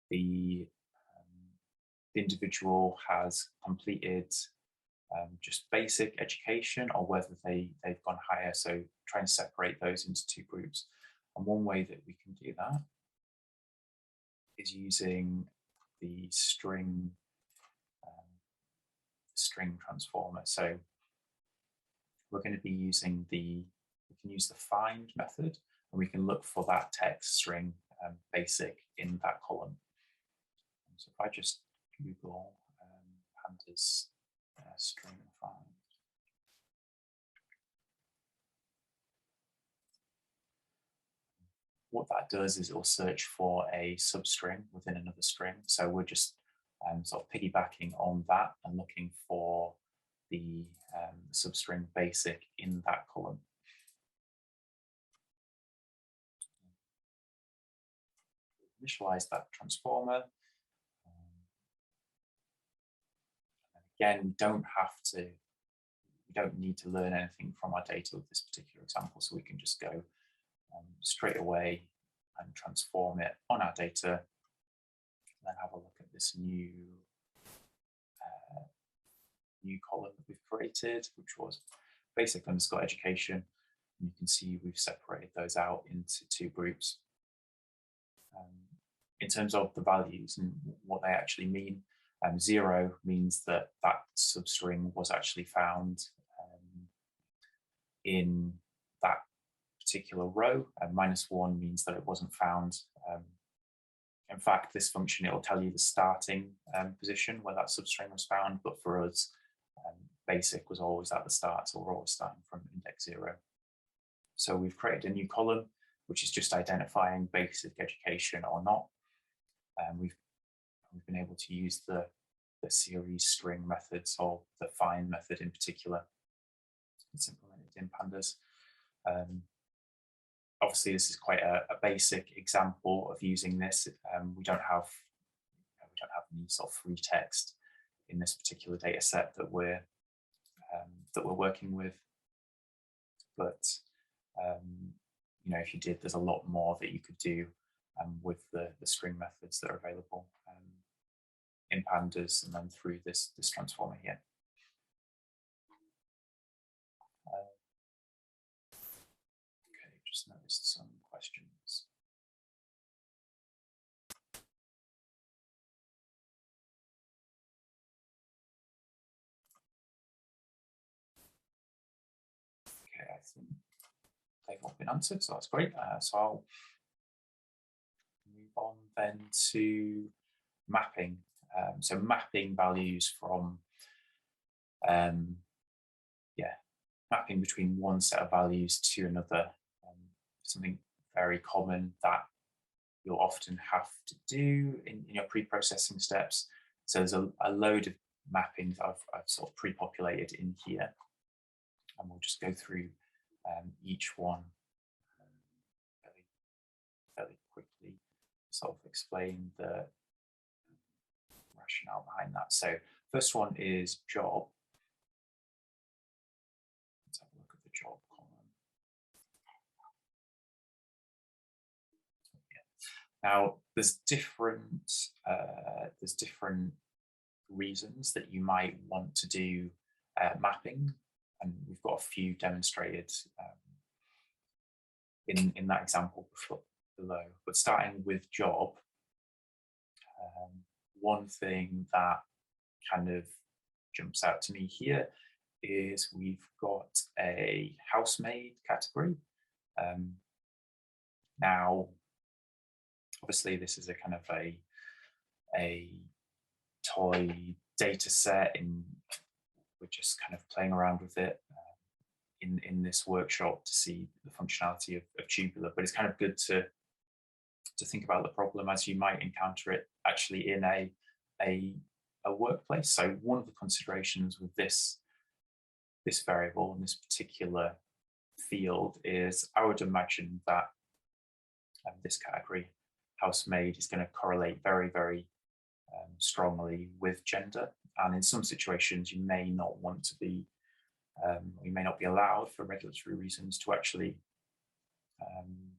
the individual has completed just basic education or whether they've gone higher. So try and separate those into two groups. And one way that we can do that is using the string transformer. So we're going to be using we can use the find method, and we can look for that text string basic in that column. So if I just Google pandas string find, what that does is it will search for a substring within another string. So we're just sort of piggybacking on that and looking for the substring basic in that column. Initialize that transformer. Again, we don't need to learn anything from our data with this particular example, so we can just go straight away and transform it on our data. And then have a look at this new column that we've created, which was basic _ education. And you can see we've separated those out into two groups. In terms of the values and what they actually mean, 0 means that that substring was actually found in that particular row, and -1 means that it wasn't found. In fact, this function, it will tell you the starting position where that substring was found, but for us, basic was always at the start, so we're always starting from index 0. So we've created a new column, which is just identifying basic education or not. We've been able to use the series string methods, or the find method in particular. It's implemented in pandas. Obviously, this is quite a basic example of using this. We don't have any sort of free text in this particular data set that we're working with. But you know, if you did, there's a lot more that you could do with the string methods that are available in pandas and then through this transformer here. Okay, just noticed some questions. Okay, I think they've all been answered, so that's great. So I'll move on then to mapping. So mapping values from, mapping between one set of values to another. Something very common that you'll often have to do in your pre-processing steps. So there's a load of mappings I've sort of pre-populated in here, and we'll just go through each one fairly quickly, sort of explain the rationale behind that. So first one is job. Let's have a look at the job column. Yeah. Now there's different reasons that you might want to do mapping, and we've got a few demonstrated in that example below. But starting with job, one thing that kind of jumps out to me here is we've got a housemaid category. Now, obviously, this is a kind of a toy data set, and we're just kind of playing around with it in this workshop to see the functionality of Tubular. But it's kind of good to think about the problem as you might encounter it actually in a workplace. So one of the considerations with this variable in this particular field is I would imagine that this category, housemaid, is going to correlate very, very strongly with gender. And in some situations, you may not want to be, you may not be allowed for regulatory reasons to actually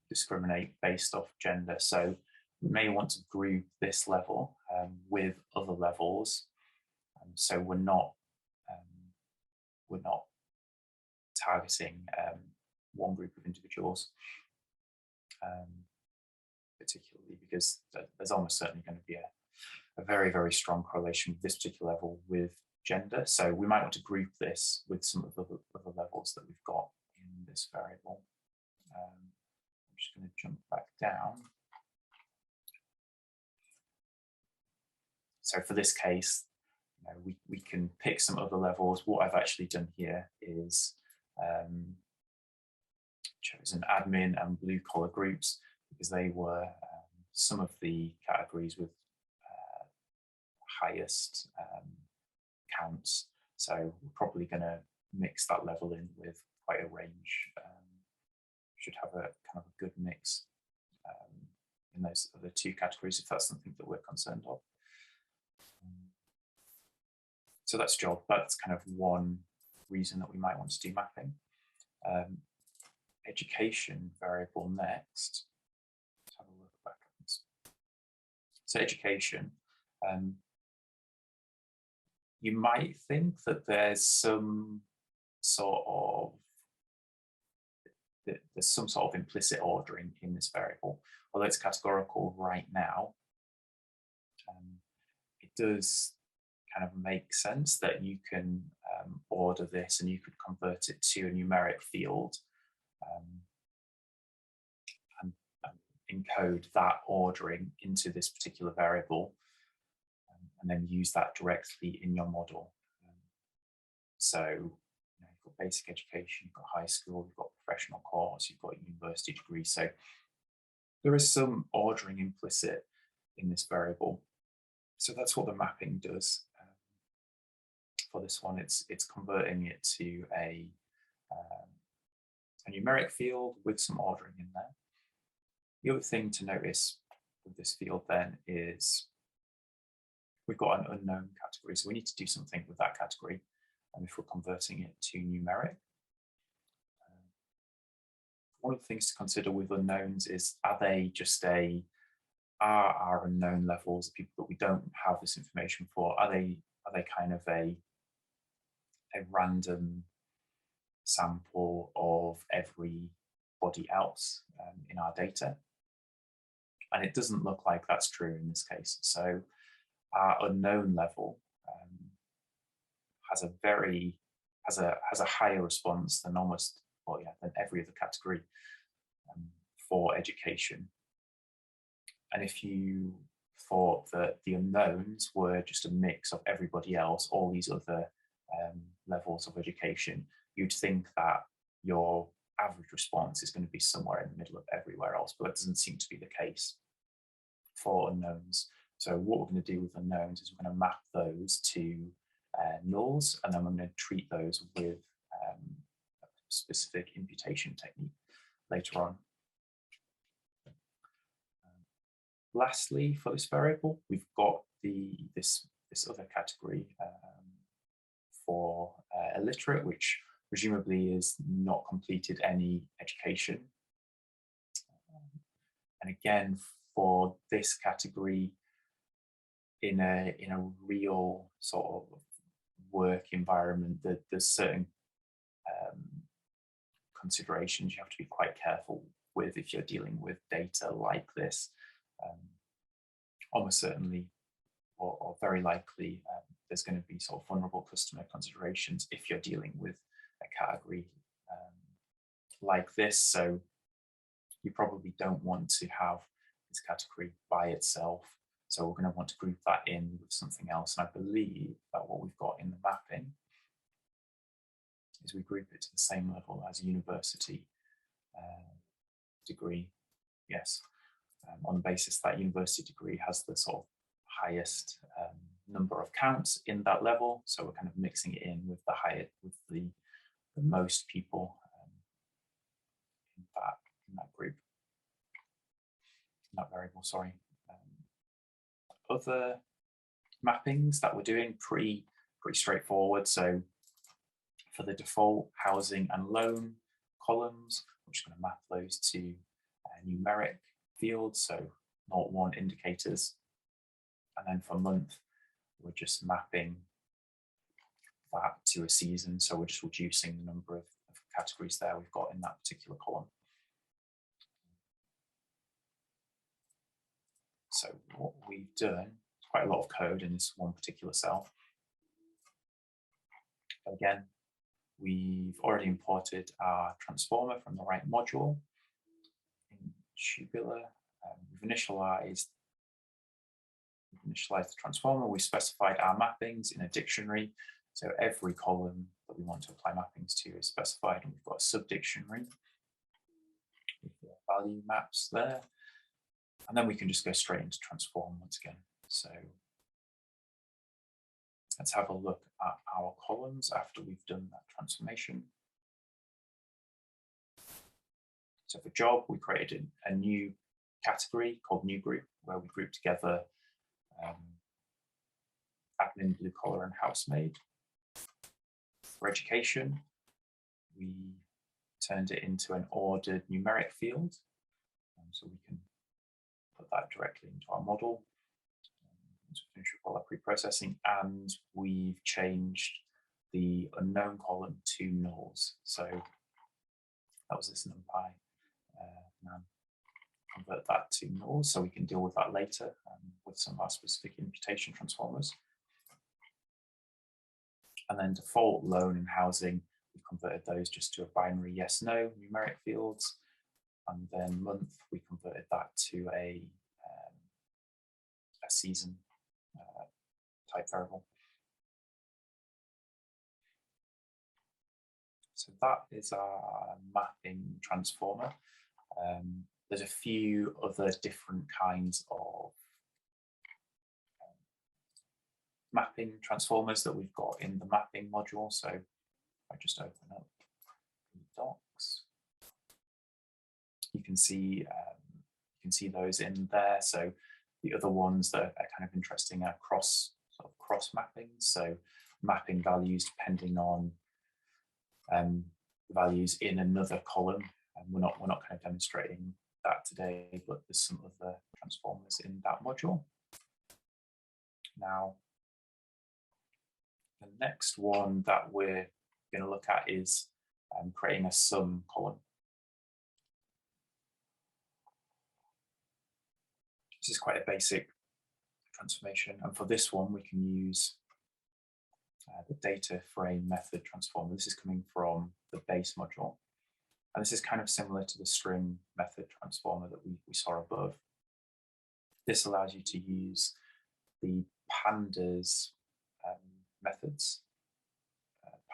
discriminate based off gender. So we may want to group this level with other levels. So we're not targeting one group of individuals, particularly because there's almost certainly going to be a very, very strong correlation with this particular level with gender. So we might want to group this with some of the other levels that we've got in this variable. I'm just going to jump back down. So for this case, you know, we can pick some other levels. What I've actually done here is chosen admin and blue collar groups because they were some of the categories with highest counts. So we're probably going to mix that level in with quite a range. Should have a kind of a good mix in those other two categories if that's something that we're concerned of. So that's job. That's kind of one reason that we might want to do mapping. education variable next. Let's have a look back at this. So education, you might think that there's some sort of implicit ordering in this variable, although it's categorical right now. It does kind of make sense that you can order this and you could convert it to a numeric field and encode that ordering into this particular variable and then use that directly in your model. So you've got basic education, you've got high school, you've got professional course, you've got university degree. So there is some ordering implicit in this variable. So that's what the mapping does. For this one, it's converting it to a numeric field with some ordering in there. The other thing to notice with this field then is we've got an unknown category, so we need to do something with that category. And if we're converting it to numeric, one of the things to consider with unknowns is, are they just are our unknown levels, people that we don't have this information for, are they kind of a random sample of everybody else in our data? And it doesn't look like that's true in this case. So our unknown level has a higher response than than every other category for education. And if you thought that the unknowns were just a mix of everybody else, all these other levels of education, you'd think that your average response is going to be somewhere in the middle of everywhere else, but that doesn't seem to be the case for unknowns. So what we're going to do with unknowns is we're going to map those to nulls, and then we're going to treat those with a specific imputation technique later on. Lastly, for this variable, we've got this other category for illiterate, which presumably is not completed any education. And again, for this category, in a real sort of work environment, there's certain considerations you have to be quite careful with if you're dealing with data like this. Almost certainly, or very likely, there's going to be sort of vulnerable customer considerations if you're dealing with a category like this. So you probably don't want to have this category by itself. So we're going to want to group that in with something else. And I believe that what we've got in the mapping is we group it to the same level as university degree. Yes, on the basis that university degree has the sort of highest number of counts in that level. So we're kind of mixing it in with the most people in that group, in that variable, sorry. Other mappings that we're doing, pretty straightforward. So for the default housing and loan columns, I'm just going to map those to numeric fields, so 0, 1 indicators. And then for month, we're just mapping that to a season. So we're just reducing the number of categories there we've got in that particular column. So what we've done, quite a lot of code in this one particular cell. Again, we've already imported our transformer from the right module in Tubular. We've initialized the transformer. We specified our mappings in a dictionary. So every column that we want to apply mappings to is specified, and we've got a sub-dictionary with the value maps there. And then we can just go straight into transform once again. So let's have a look at our columns after we've done that transformation. So for job, we created a new category called new group, where we group together admin, blue collar, and housemaid. For education, we turned it into an ordered numeric field. So we can put that directly into our model. Once we finish with all our pre-processing, and we've changed the unknown column to nulls. So that was this numpy. Now convert that to nulls so we can deal with that later with some of our specific imputation transformers. And then default, loan, and housing, we converted those just to a binary yes/no numeric fields. And then month, we converted that to a season type variable. So that is our mapping transformer. There's a few other different kinds of mapping transformers that we've got in the mapping module. So if I just open up the docs, you can see those in there. So the other ones that are kind of interesting are cross mapping. So mapping values depending on values in another column. And we're not kind of demonstrating that today, but there's some other transformers in that module. Now, the next one that we're going to look at is creating a sum column. This is quite a basic transformation, and for this one we can use the data frame method transformer. This is coming from the base module, and this is kind of similar to the string method transformer that we saw above. This allows you to use the pandas methods,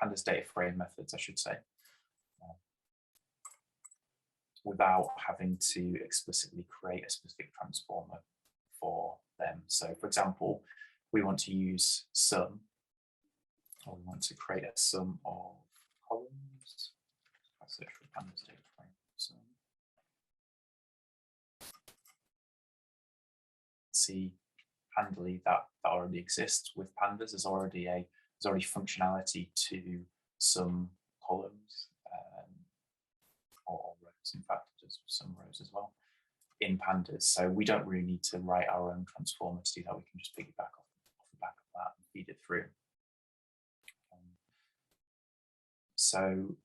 pandas data frame methods, I should say, without having to explicitly create a specific transformer for them. So for example, we want to use sum, or we want to create a sum of columns. I search for pandas data frame sum. See handily that already exists with pandas. There's already functionality to some columns or rows. In fact, there's some rows as well in pandas. So we don't really need to write our own transformer to do that. We can just piggyback off the back of that and feed it through. So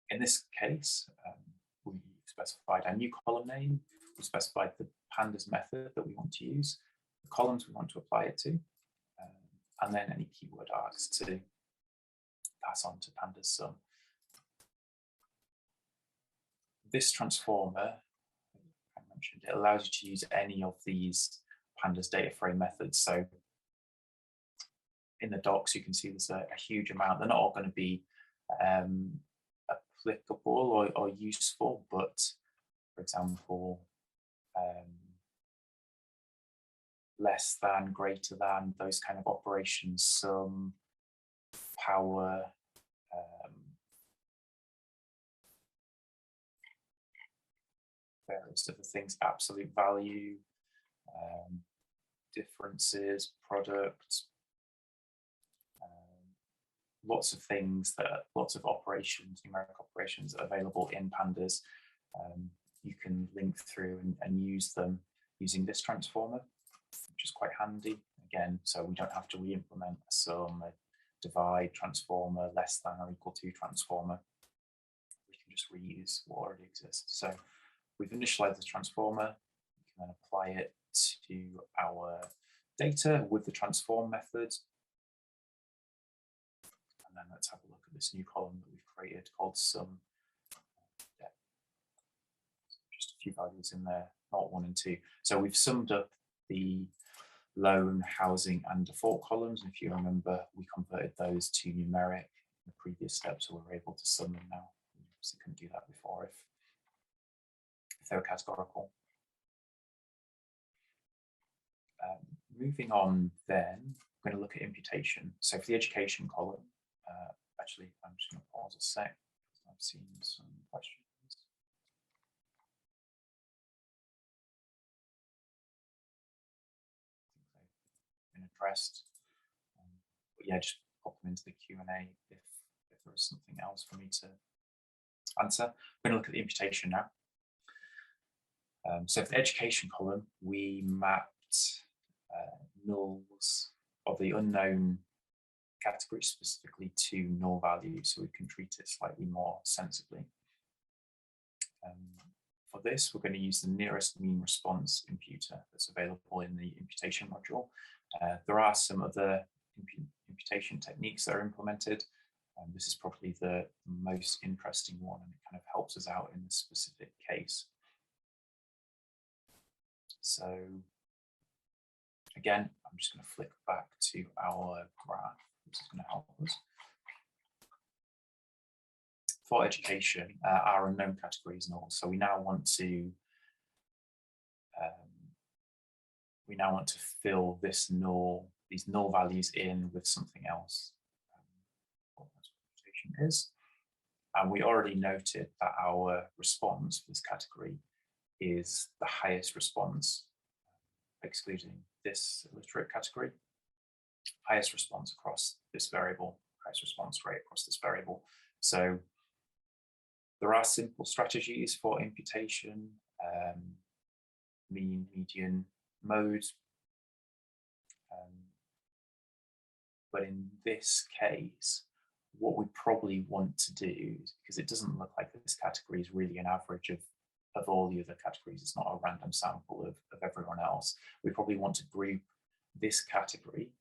in this case, we specified our new column name. We specified the pandas method that we want to use, the columns we want to apply it to, and then any keyword args to pass on to pandas sum. This transformer, I mentioned, it allows you to use any of these pandas data frame methods. So in the docs, you can see there's a huge amount. They're not all going to be applicable or useful, but for example, less than, greater than, those kind of operations, sum, power, various other things, absolute value, differences, product, lots of things lots of operations, numeric operations that are available in pandas. You can link through and use them using this transformer, which is quite handy. Again, so we don't have to re-implement a sum, a divide transformer, less than or equal to transformer. We can just reuse what already exists. So we've initialized the transformer. We can then apply it to our data with the transform method. And then let's have a look at this new column that we've created called sum. Just a few values in there, not 1 and 2. So we've summed up the loan, housing, and default columns. If you remember, we converted those to numeric in the previous step, so we're able to sum them now. We obviously couldn't do that before if they were categorical. Moving on then, we're going to look at imputation. So for the education column, actually, I'm just going to pause a sec. I've seen some questions. Been addressed, but yeah, just pop them into the Q&A if there is something else for me to answer. I'm going to look at the imputation now. So for the education column, we mapped nulls of the unknown category specifically to null values, so we can treat it slightly more sensibly. For this, we're going to use the nearest mean response imputer that's available in the imputation module. There are some other imputation techniques that are implemented. This is probably the most interesting one, and it kind of helps us out in this specific case. So again, I'm just going to flick back to our graph. This is going to help us. For education, our unknown category is null, so we now want to fill this null, these null values in with something else. What that imputation is, and we already noted that our response for this category is the highest response, excluding this illiterate category, highest response across this variable, highest response rate across this variable. So there are simple strategies for imputation, mean, median, mode. But in this case, what we probably want to do, because it doesn't look like this category is really an average of all the other categories, it's not a random sample of everyone else, we probably want to group this category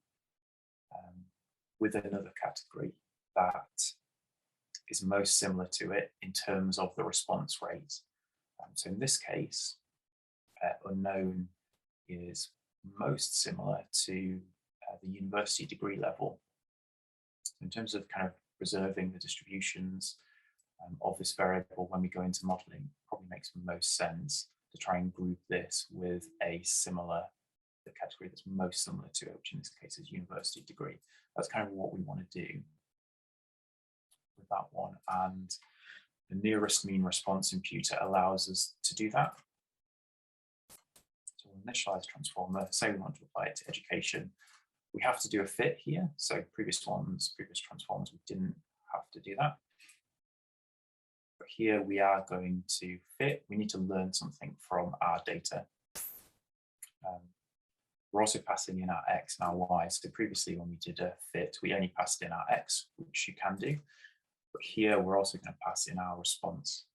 with another category that is most similar to it in terms of the response rate. So in this case, unknown is most similar to the university degree level. In terms of kind of preserving the distributions of this variable when we go into modeling, it probably makes most sense to try and group this with the category that's most similar to it, which in this case is university degree. That's kind of what we want to do with that one, and the nearest mean response imputer allows us to do that. So we'll initialize the transformer, say we want to apply it to education. We have to do a fit here, so previous transformers, we didn't have to do that. But here we are going to fit. We need to learn something from our data. We're also passing in our x and our y. So previously when we did a fit, we only passed in our x, which you can do. But here we're also going to pass in our response,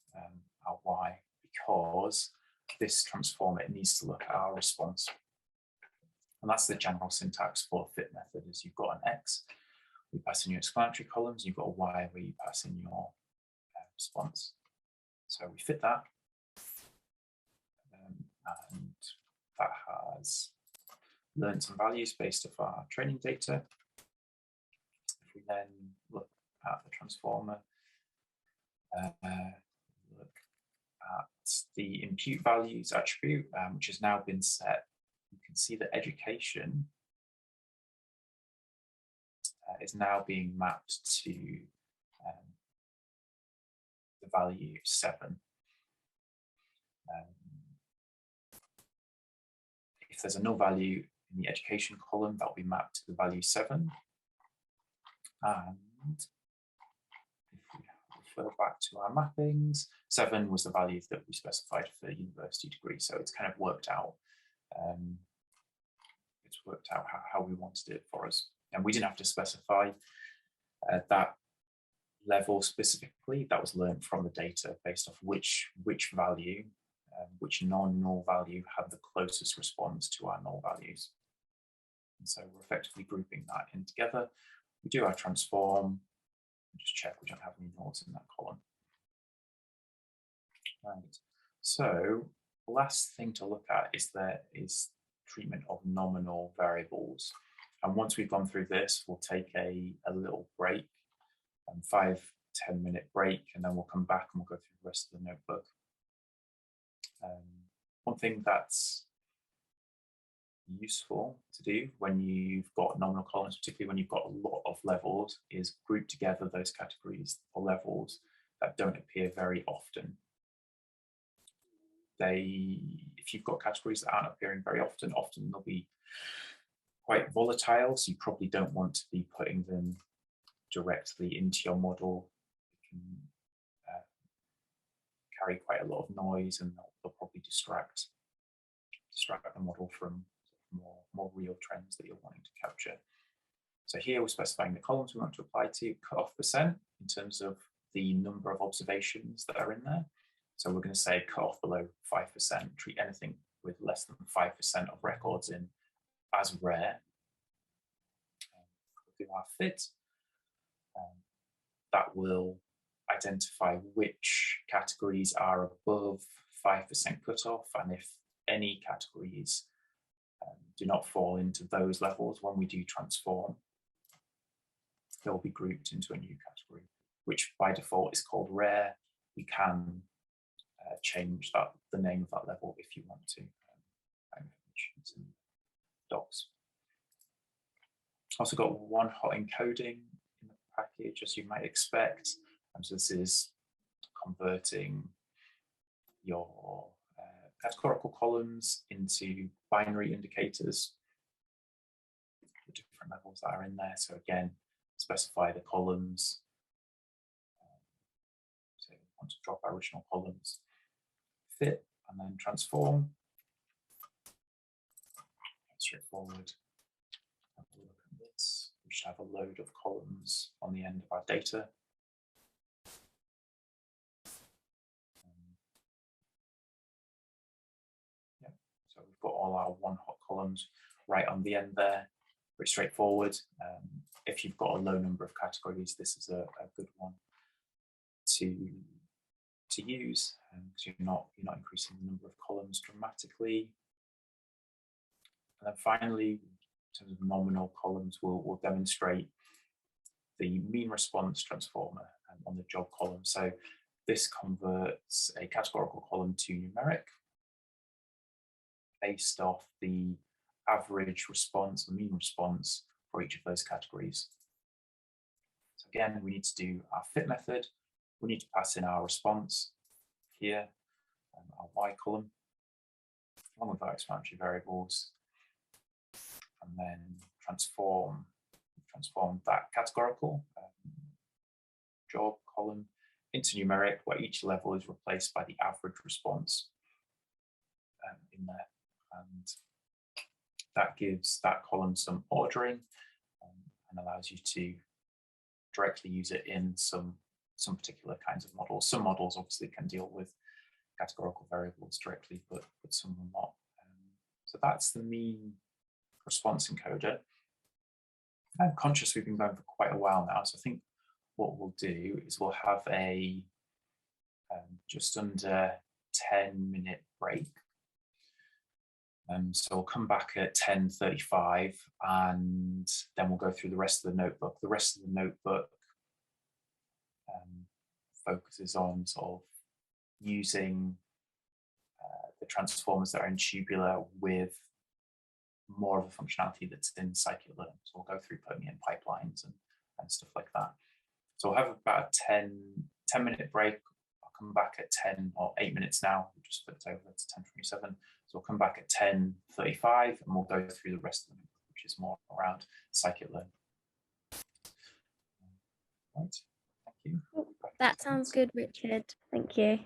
our y, because this transformer, it needs to look at our response. And that's the general syntax for a fit method, is you've got an x, we pass in your explanatory columns, you've got a y where you pass in your response. So we fit that, and that has learned some values based off our training data. If we then look at the transformer, look at the impute values attribute, which has now been set, you can see that education is now being mapped to the value 7. If there's a null value in the education column, that will be mapped to the value 7. And if we refer back to our mappings, 7 was the value that we specified for university degree. So it's kind of worked out. It's worked out how we wanted it for us. And we didn't have to specify that level specifically. That was learned from the data based off which value, which non-null value had the closest response to our null values. And so we're effectively grouping that in together. We do our transform, and just check we don't have any nulls in that column. Right. So the last thing to look at is treatment of nominal variables. And once we've gone through this, we'll take a little break, 5-10 minute break, and then we'll come back and we'll go through the rest of the notebook. One thing that's useful to do when you've got nominal columns, particularly when you've got a lot of levels, is group together those categories or levels that don't appear very often. If you've got categories that aren't appearing very often, they'll be quite volatile, so you probably don't want to be putting them directly into your model. It can carry quite a lot of noise, and they'll probably distract the model from more real trends that you're wanting to capture. So here we're specifying the columns we want to apply to, cutoff percent in terms of the number of observations that are in there. So we're going to say cutoff below 5%, treat anything with less than 5% of records in as rare. We'll do our fit. That will identify which categories are above 5% cutoff, and if any categories do not fall into those levels when we do transform, they'll be grouped into a new category, which by default is called rare. We can change the name of that level if you want to. In docs. Also got one hot encoding in the package, as you might expect. So this is converting your categorical columns into binary indicators, the different levels that are in there. So again, specify the columns. So we want to drop our original columns, fit, and then transform. Straightforward. Have a look at this. We should have a load of columns on the end of our data. So we've got all our one hot columns right on the end there. Pretty straightforward. If you've got a low number of categories, this is a good one to use, because you're not increasing the number of columns dramatically. And then finally, in terms of nominal columns, we'll demonstrate the mean response transformer on the job column. So this converts a categorical column to numeric based off the average response, the mean response for each of those categories. So again, we need to do our fit method. We need to pass in our response here, our Y column, along with our explanatory variables, and then transform that categorical job column into numeric, where each level is replaced by the average response in there. And that gives that column some ordering and allows you to directly use it in some particular kinds of models. Some models obviously can deal with categorical variables directly, but some will not. So that's the mean response encoder. I'm conscious we've been going for quite a while now, so I think what we'll do is we'll have a just under 10-minute break. So we'll come back at 10:35, and then we'll go through the rest of the notebook. The rest of the notebook focuses on sort of using the transformers that are in Tubular with more of a functionality that's in scikit-learn. So we'll go through Permian pipelines and stuff like that. So we'll have about a 10-minute break. I'll come back at 10 or 8 minutes now. We'll just flip over to 10:27. So we'll come back at 10:35, and we'll go through the rest of them, which is more around scikit-learn. Right. Thank you. That sounds good, Richard. Thank you.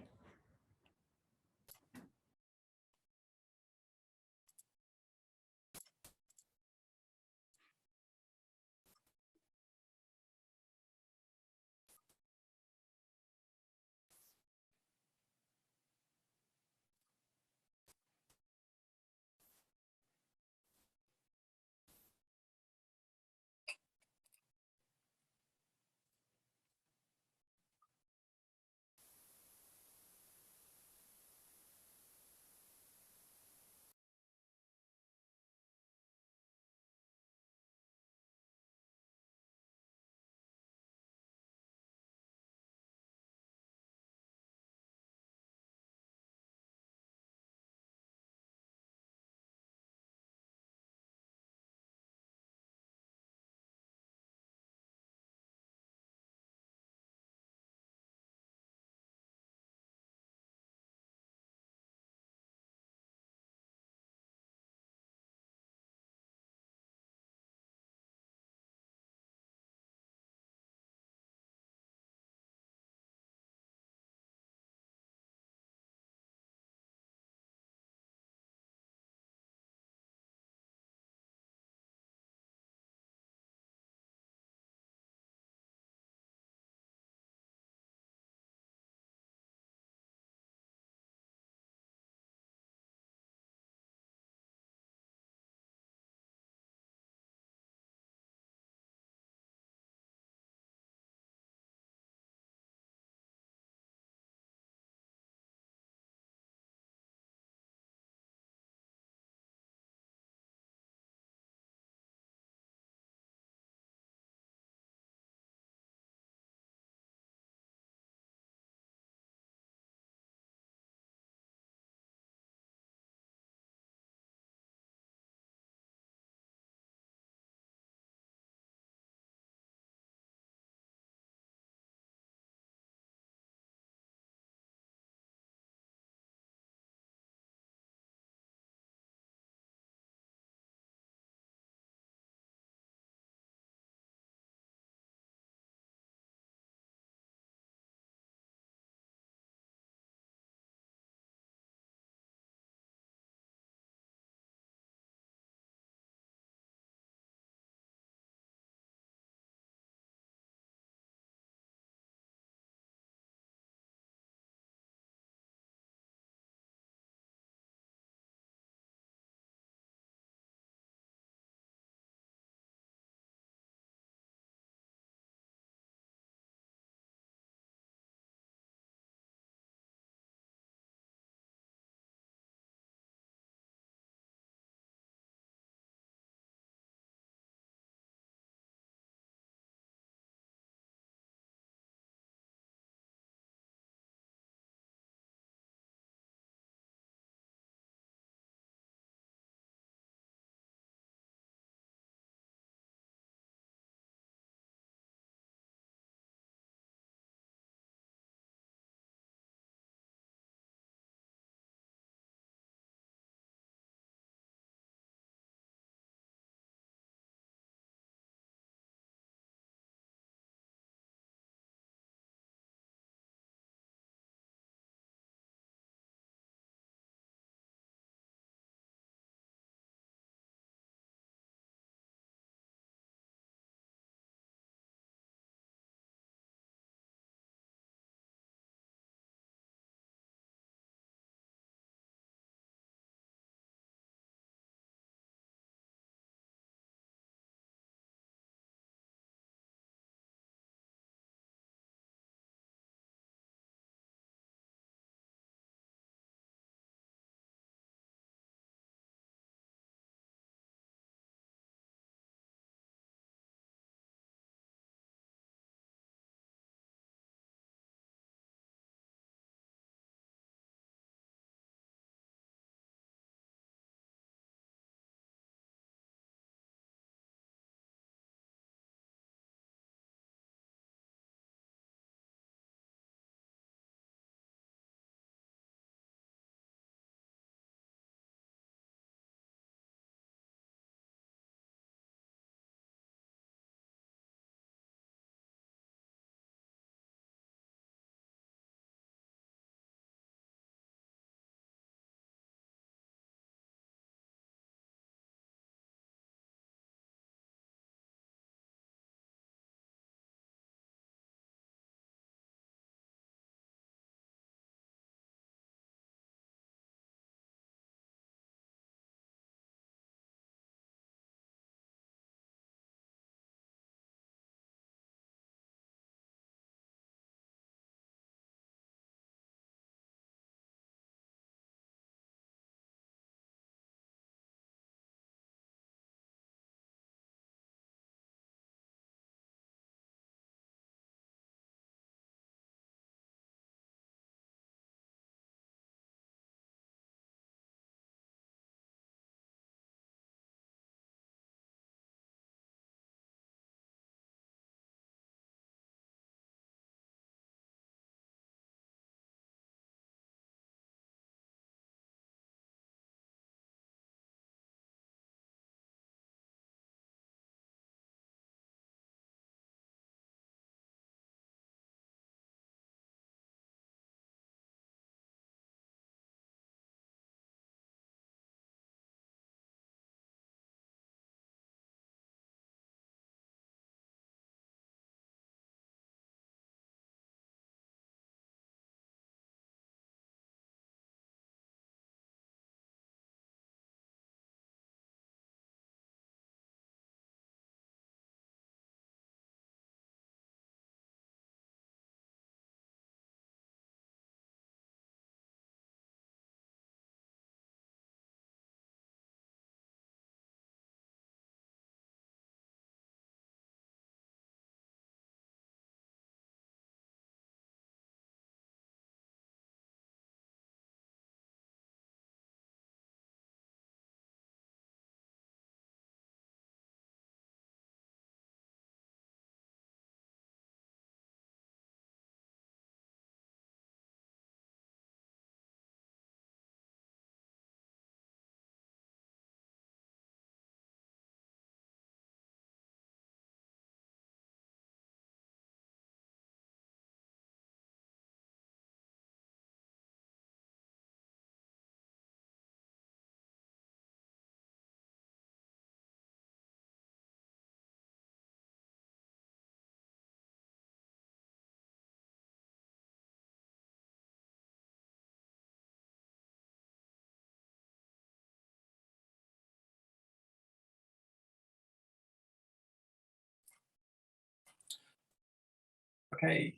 Okay,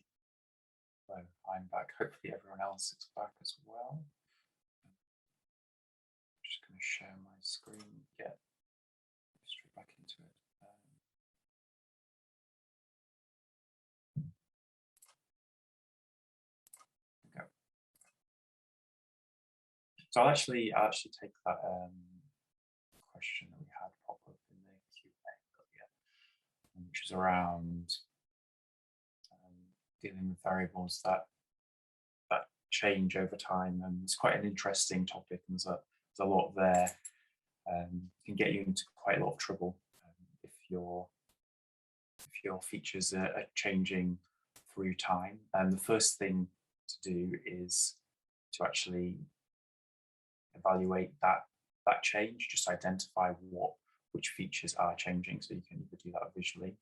so I'm back. Hopefully everyone else is back as well. I'm just going to share my screen, get straight back into it. Go. So I'll actually take that question that we had pop up in the Q&A earlier, which was around dealing with variables that change over time, and it's quite an interesting topic, and there's a lot there. Can get you into quite a lot of trouble if your features are changing through time. And the first thing to do is to actually evaluate that change, just identify which features are changing, so you can either do that visually,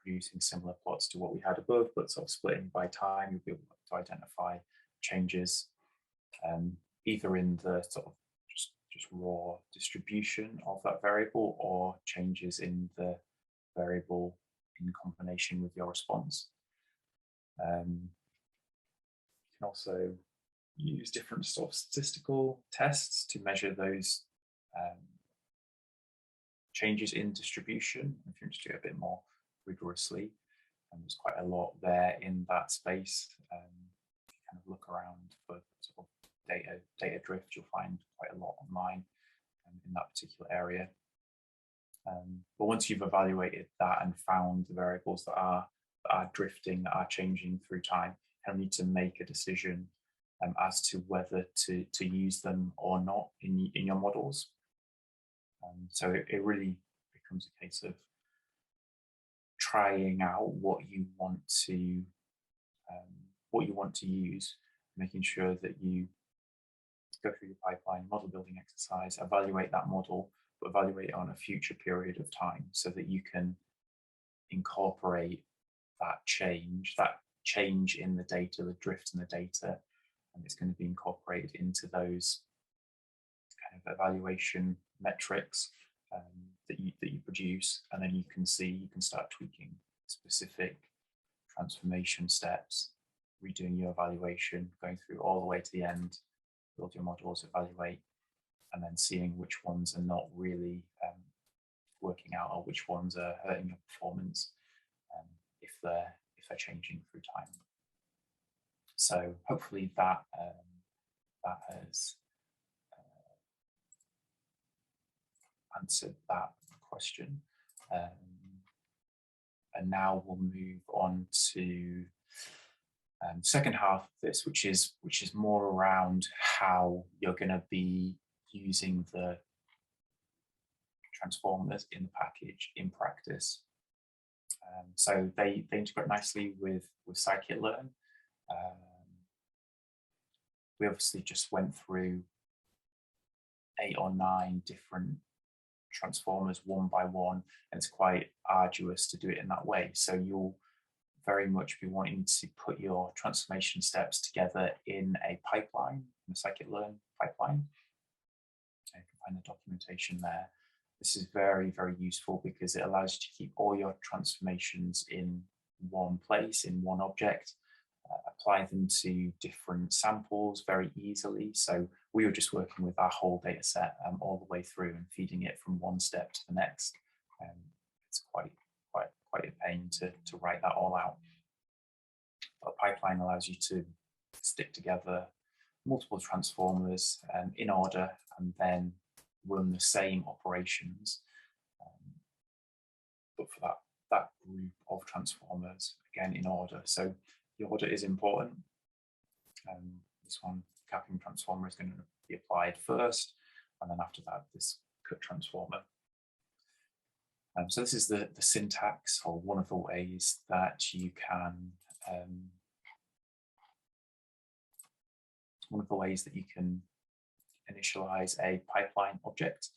producing similar plots to what we had above, but sort of splitting by time. You'll be able to identify changes either in the sort of just raw distribution of that variable, or changes in the variable in combination with your response. You can also use different sort of statistical tests to measure those changes in distribution if you want to do it a bit more rigorously. And there's quite a lot there in that space. If you kind of look around for sort of data drift, you'll find quite a lot online in that particular area. But once you've evaluated that and found the variables that are drifting, that are changing through time, you need to make a decision as to whether to use them or not in your models. So it really becomes a case of trying out what you want to use, making sure that you go through your pipeline model building exercise, evaluate that model, but evaluate it on a future period of time, so that you can incorporate that change in the data, the drift in the data, and it's going to be incorporated into those kind of evaluation metrics that you produce, and then you can start tweaking specific transformation steps, redoing your evaluation, going through all the way to the end, build your models, evaluate, and then seeing which ones are not really working out, or which ones are hurting your performance if they're changing through time. So hopefully that has answered that question. And now we'll move on to second half of this, which is more around how you're going to be using the transformers in the package in practice. So they integrate nicely with scikit-learn. We obviously just went through 8 or 9 different transformers one by one, and it's quite arduous to do it in that way. So you'll very much be wanting to put your transformation steps together in a pipeline, in a scikit-learn pipeline. You can find the documentation there. This is very, very useful because it allows you to keep all your transformations in one place, in one object, apply them to different samples very easily. So we were just working with our whole data set all the way through and feeding it from one step to the next. It's quite a pain to write that all out. But a pipeline allows you to stick together multiple transformers in order, and then run the same operations, but for that group of transformers, again, in order. So the order is important. This one, capping transformer, is going to be applied first, and then after that, this cut transformer. So this is the syntax, or one of the ways that you can initialize a pipeline object.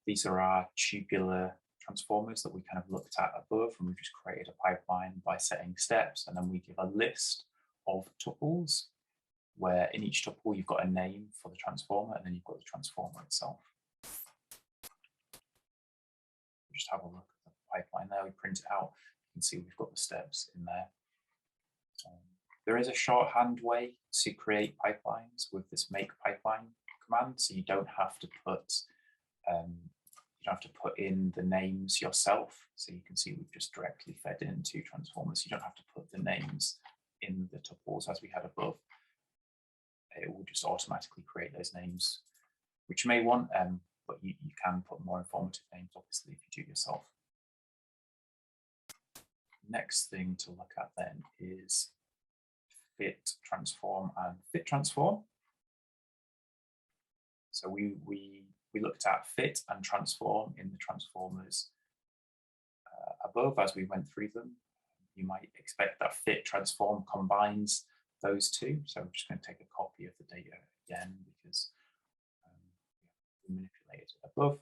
These are our tubular transformers that we kind of looked at above, and we've just created a pipeline by setting steps, and then we give a list of tuples, where in each tuple you've got a name for the transformer, and then you've got the transformer itself. Just have a look at the pipeline there. We print it out. You can see we've got the steps in there. There is a shorthand way to create pipelines with this make pipeline command, so you don't have to put in the names yourself. So you can see we've just directly fed in two transformers. You don't have to put the names in the tuples as we had above. It will just automatically create those names, which you may want, but you can put more informative names, obviously, if you do it yourself. Next thing to look at then is fit transform and fit transform. So we looked at fit and transform in the transformers above as we went through them. You might expect that fit transform combines those two. So I'm just going to take a copy of the data again because we manipulated it above.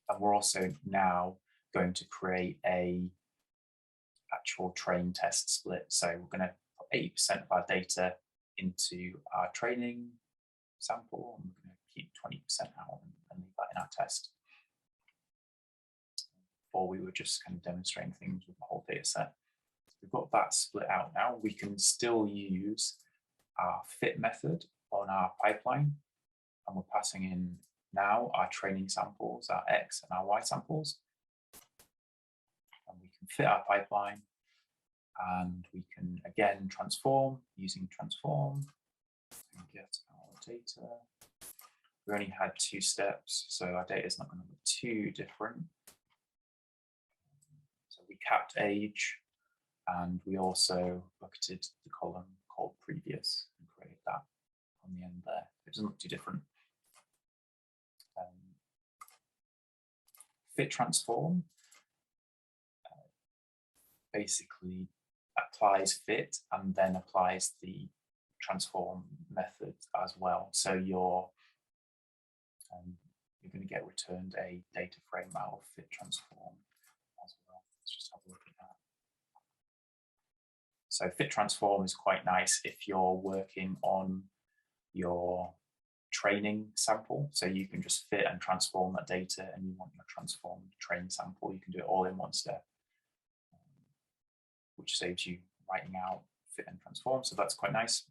And we're also now going to create a actual train test split. So we're going to put 80% of our data into our training sample, and we're going to keep 20% out and leave that in our test. Or we were just kind of demonstrating things with the whole data set. So we've got that split out now. We can still use our fit method on our pipeline, and we're passing in now our training samples, our X and our Y samples. And we can fit our pipeline, and we can again transform using transform and get our data. We only had 2 steps, so our data is not going to look too different. So we capped age, and we also bucketed the column called previous and created that on the end there. It doesn't look too different. Fit transform basically applies fit and then applies the transform method as well. So you're going to get returned a data frame out of fit transform as well. Let's just have a look at that. So fit transform is quite nice if you're working on your training sample. So you can just fit and transform that data, and you want your transformed train sample. You can do it all in one step, which saves you writing out fit and transform. So that's quite nice.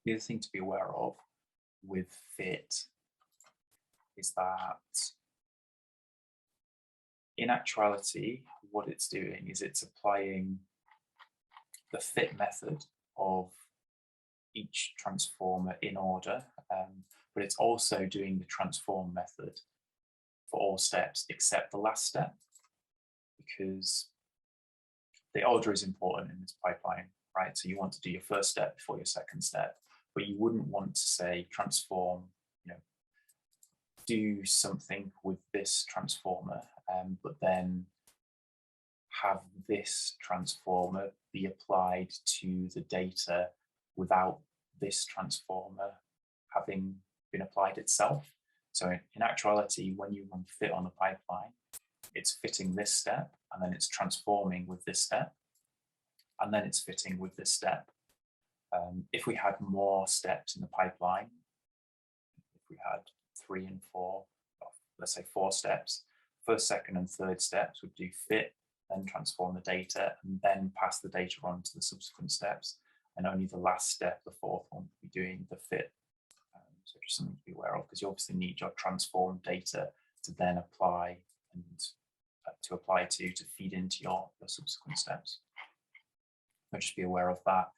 The other thing to be aware of with fit is that in actuality, what it's doing is it's applying the fit method of each transformer in order, but it's also doing the transform method for all steps except the last step, because the order is important in this pipeline, right? So you want to do your first step before your second step, but you wouldn't want to say transform, do something with this transformer, but then have this transformer be applied to the data without this transformer having been applied itself. So in actuality, when you run fit on the pipeline, it's fitting this step, and then it's transforming with this step, and then it's fitting with this step. If we had more steps in the pipeline, if we had 3 and 4, let's say 4 steps, first, second, and third steps would do fit, then transform the data, and then pass the data on to the subsequent steps. And only the last step, the 4th one, would be doing the fit. So just something to be aware of, because you obviously need your transformed data to then apply and to feed into your subsequent steps. So just be aware of that.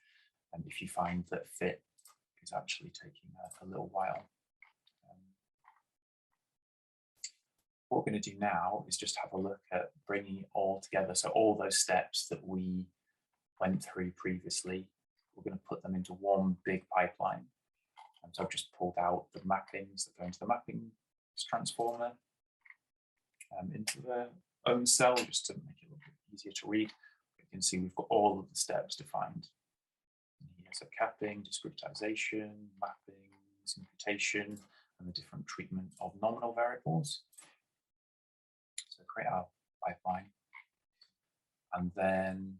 And if you find that fit is actually taking a little while. What we're going to do now is just have a look at bringing it all together. So all those steps that we went through previously, we're going to put them into one big pipeline. And so I've just pulled out the mappings that go into the mapping transformer into the own cell, just to make it a little bit easier to read. You can see we've got all of the steps defined in here. So capping, discretization, mappings, imputation, and the different treatment of nominal variables. So create our pipeline. And then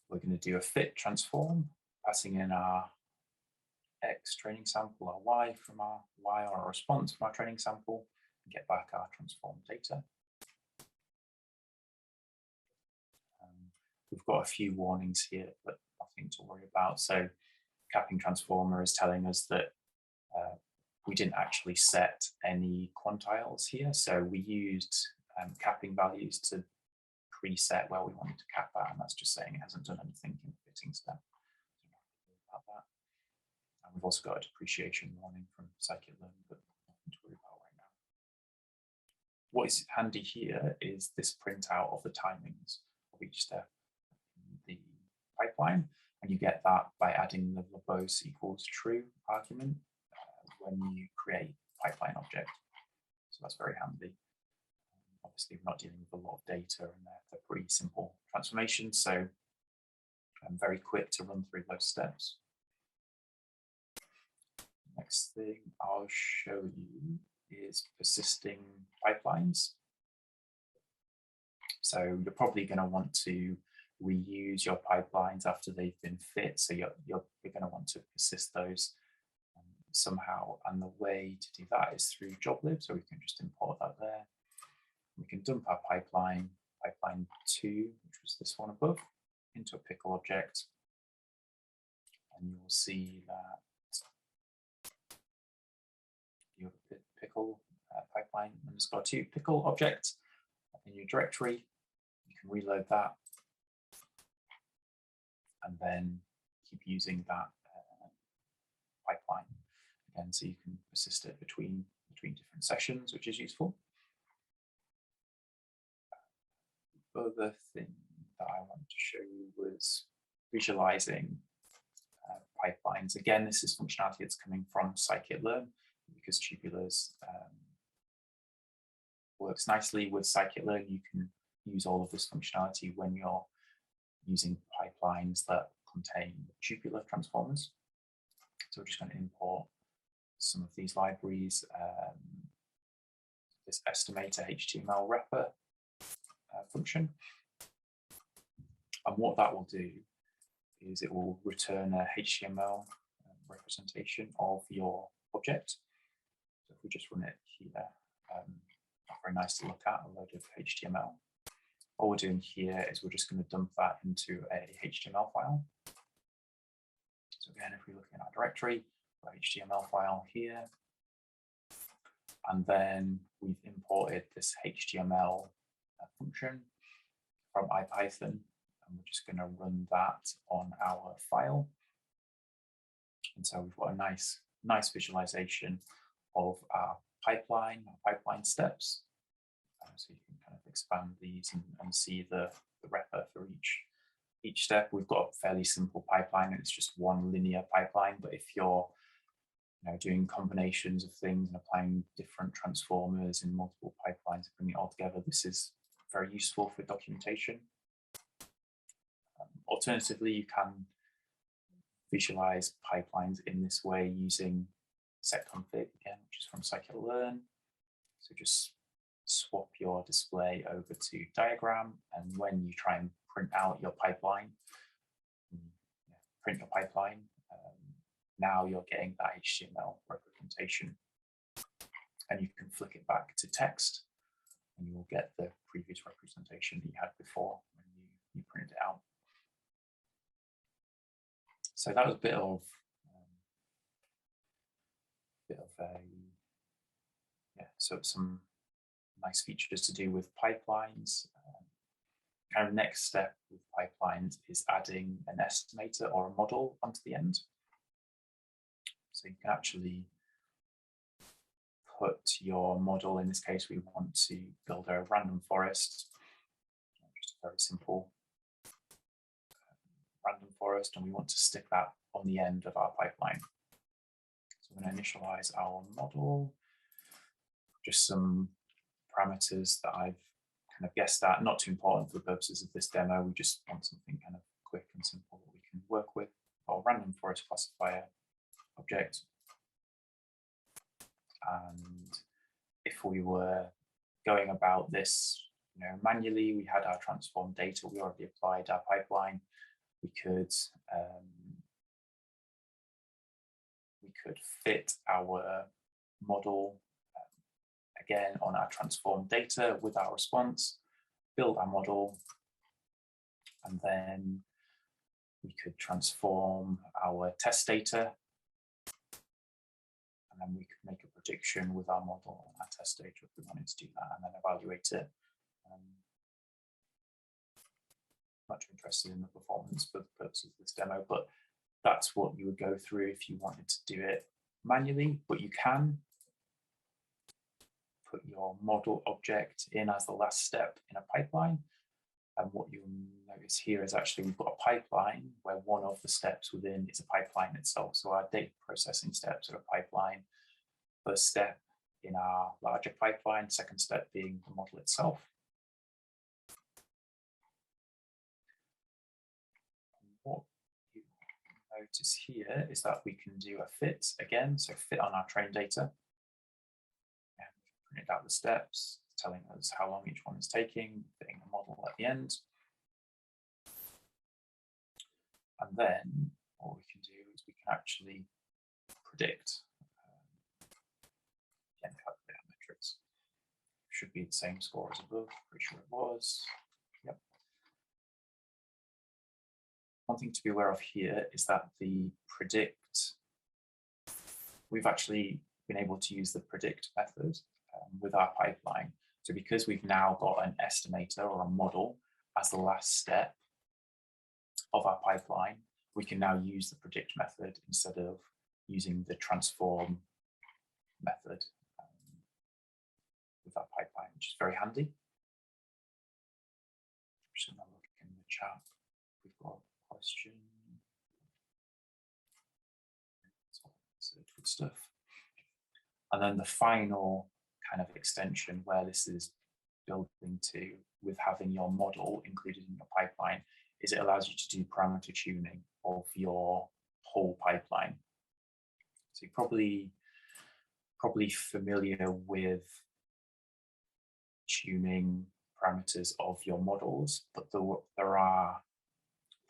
we're going to do a fit transform, passing in our X training sample, our Y from our Y, or a response from our training sample, and get back our transformed data. we've got a few warnings here, but nothing to worry about. So capping transformer is telling us that we didn't actually set any quantiles here. So we used capping values to preset where we wanted to cap at, and that's just saying it hasn't done anything in the fitting step. About that. And we've also got a depreciation warning from scikit-learn, but nothing to worry about right now. What is handy here is this printout of the timings of each step in the pipeline, and you get that by adding the verbose equals true argument when you create pipeline object. So that's very handy. Obviously, we're not dealing with a lot of data, and they're pretty simple transformations, so I'm very quick to run through those steps. Next thing I'll show you is persisting pipelines. So you're probably going to want to reuse your pipelines after they've been fit, so you're going to want to persist those somehow, and the way to do that is through joblib, so we can just import that there. We can dump our pipeline 2, which was this one above, into a pickle object, and you'll see that you have a pickle pipeline _2 pickle object in your directory. You can reload that and then keep using that pipeline again, so you can persist it between different sessions, which is useful. The other thing that I wanted to show you was visualizing pipelines. Again, this is functionality that's coming from scikit-learn, because Tubular's works nicely with scikit-learn. You can use all of this functionality when you're using pipelines that contain tubular transformers. So we're just going to import some of these libraries, this estimator HTML wrapper function. And what that will do is it will return a HTML representation of your object. So if we just run it here, very nice to look at, a load of HTML. All we're doing here is we're just going to dump that into a HTML file. So again, if we look in our directory, our HTML file here, and then we've imported this HTML function from IPython, and we're just going to run that on our file. And so we've got a nice visualization of our pipeline steps. So you can kind of expand these and see the wrapper for each step. We've got a fairly simple pipeline, and it's just one linear pipeline. But if you're doing combinations of things and applying different transformers in multiple pipelines, bring it all together, this is very useful for documentation. Alternatively, you can visualize pipelines in this way using setconfig again, which is from scikit-learn. So just swap your display over to diagram, and when you try and print out your pipeline, now you're getting that HTML representation, and you can flick it back to text, and you will get the previous representation that you had before when you print it out. So that was a bit of so some nice features to do with pipelines. Kind of next step with pipelines is adding an estimator or a model onto the end. So you can actually put your model, in this case we want to build a random forest, just a very simple random forest, and we want to stick that on the end of our pipeline. So I'm going to initialize our model, just some parameters that I've kind of guessed at, not too important for the purposes of this demo. We just want something kind of quick and simple that we can work with. Our random forest classifier object. And if we were going about this manually, we had our transform data, we already applied our pipeline, we could fit our model again on our transform data with our response, build our model, And then we could transform our test data, and then we could make a prediction with our model and our test data if we wanted to do that, and then evaluate it. Much interested in the performance for the purposes of this demo, but that's what you would go through if you wanted to do it manually. But you can put your model object in as the last step in a pipeline. And what you'll notice here is actually we've got a pipeline where one of the steps within is a pipeline itself. So our data processing steps are a pipeline. First step in our larger pipeline, second step being the model itself. What you notice here is that we can do a fit again, so fit on our trained data. And print out the steps, telling us how long each one is taking, fitting the model at the end. And then what we can do is we can actually predict. Again, calculate our metrics. Should be the same score as above, pretty sure it was. Yep. One thing to be aware of here is that the predict, we've actually been able to use the predict method with our pipeline. So because we've now got an estimator or a model as the last step of our pipeline, we can now use the predict method instead of using the transform method with our pipeline, which is very handy. Just gonna look in the chat. We've got a question. So good stuff. And then the final kind of extension where this is building to with having your model included in your pipeline is it allows you to do parameter tuning of your whole pipeline. So you're probably familiar with tuning parameters of your models, but there are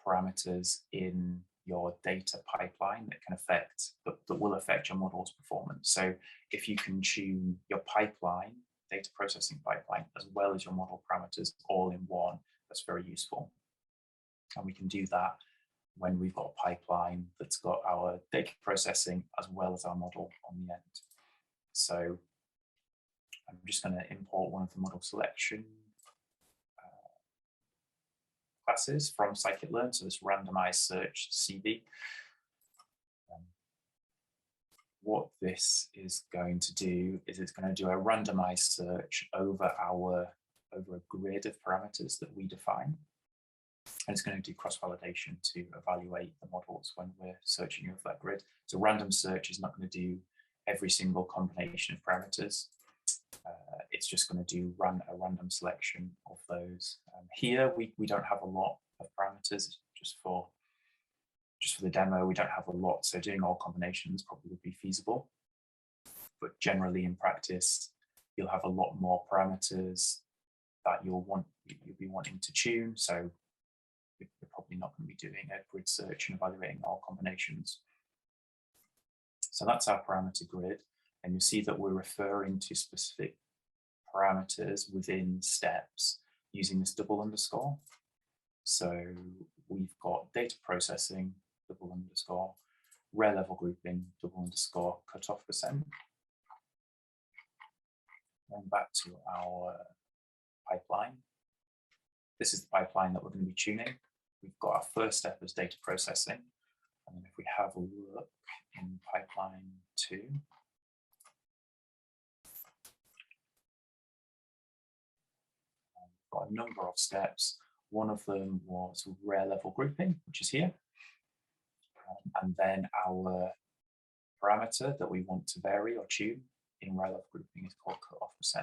parameters in your data pipeline that can affect, that will affect your model's performance. So if you can tune your pipeline, data processing pipeline, as well as your model parameters all in one, that's very useful. And we can do that when we've got a pipeline that's got our data processing as well as our model on the end. So I'm just going to import one of the model selection classes from scikit-learn, so this randomized search CV. What this is going to do is it's going to do a randomized search over a grid of parameters that we define. And it's going to do cross-validation to evaluate the models when we're searching over that grid. So random search is not going to do every single combination of parameters. It's just going to do a random selection of those. Here we don't have a lot of parameters, just for the demo, we don't have a lot, so doing all combinations probably would be feasible. But generally in practice, you'll have a lot more parameters that you'll be wanting to tune. So you're probably not going to be doing a grid search and evaluating all combinations. So that's our parameter grid, and you'll see that we're referring to specific parameters within steps using this double underscore. So we've got data processing, double underscore, rare level grouping, double underscore, cutoff %. Going back to our pipeline. This is the pipeline that we're going to be tuning. We've got our first step as data processing. And then if we have a look in pipeline 2, we've got a number of steps. One of them was rare level grouping, which is here. And then our parameter that we want to vary or tune in rare level grouping is called cutoff %. So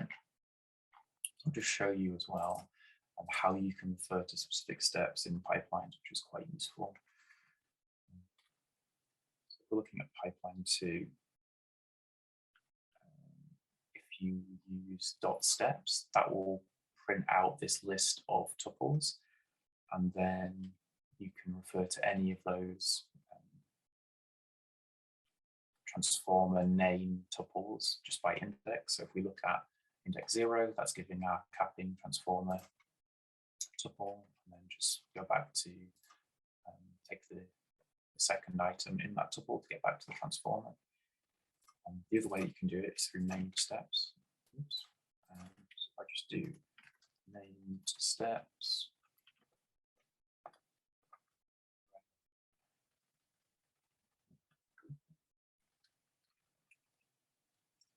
I'll just show you as well how you can refer to specific steps in pipelines, which is quite useful. So we're looking at pipeline 2. If you use .steps, that will print out this list of tuples, and then you can refer to any of those transformer name tuples just by index. So if we look at index 0, that's giving our capping transformer tuple. and then just go back to take the second item in that tuple to get back to the transformer. The other way you can do it is through named steps. Oops. So I just do named steps.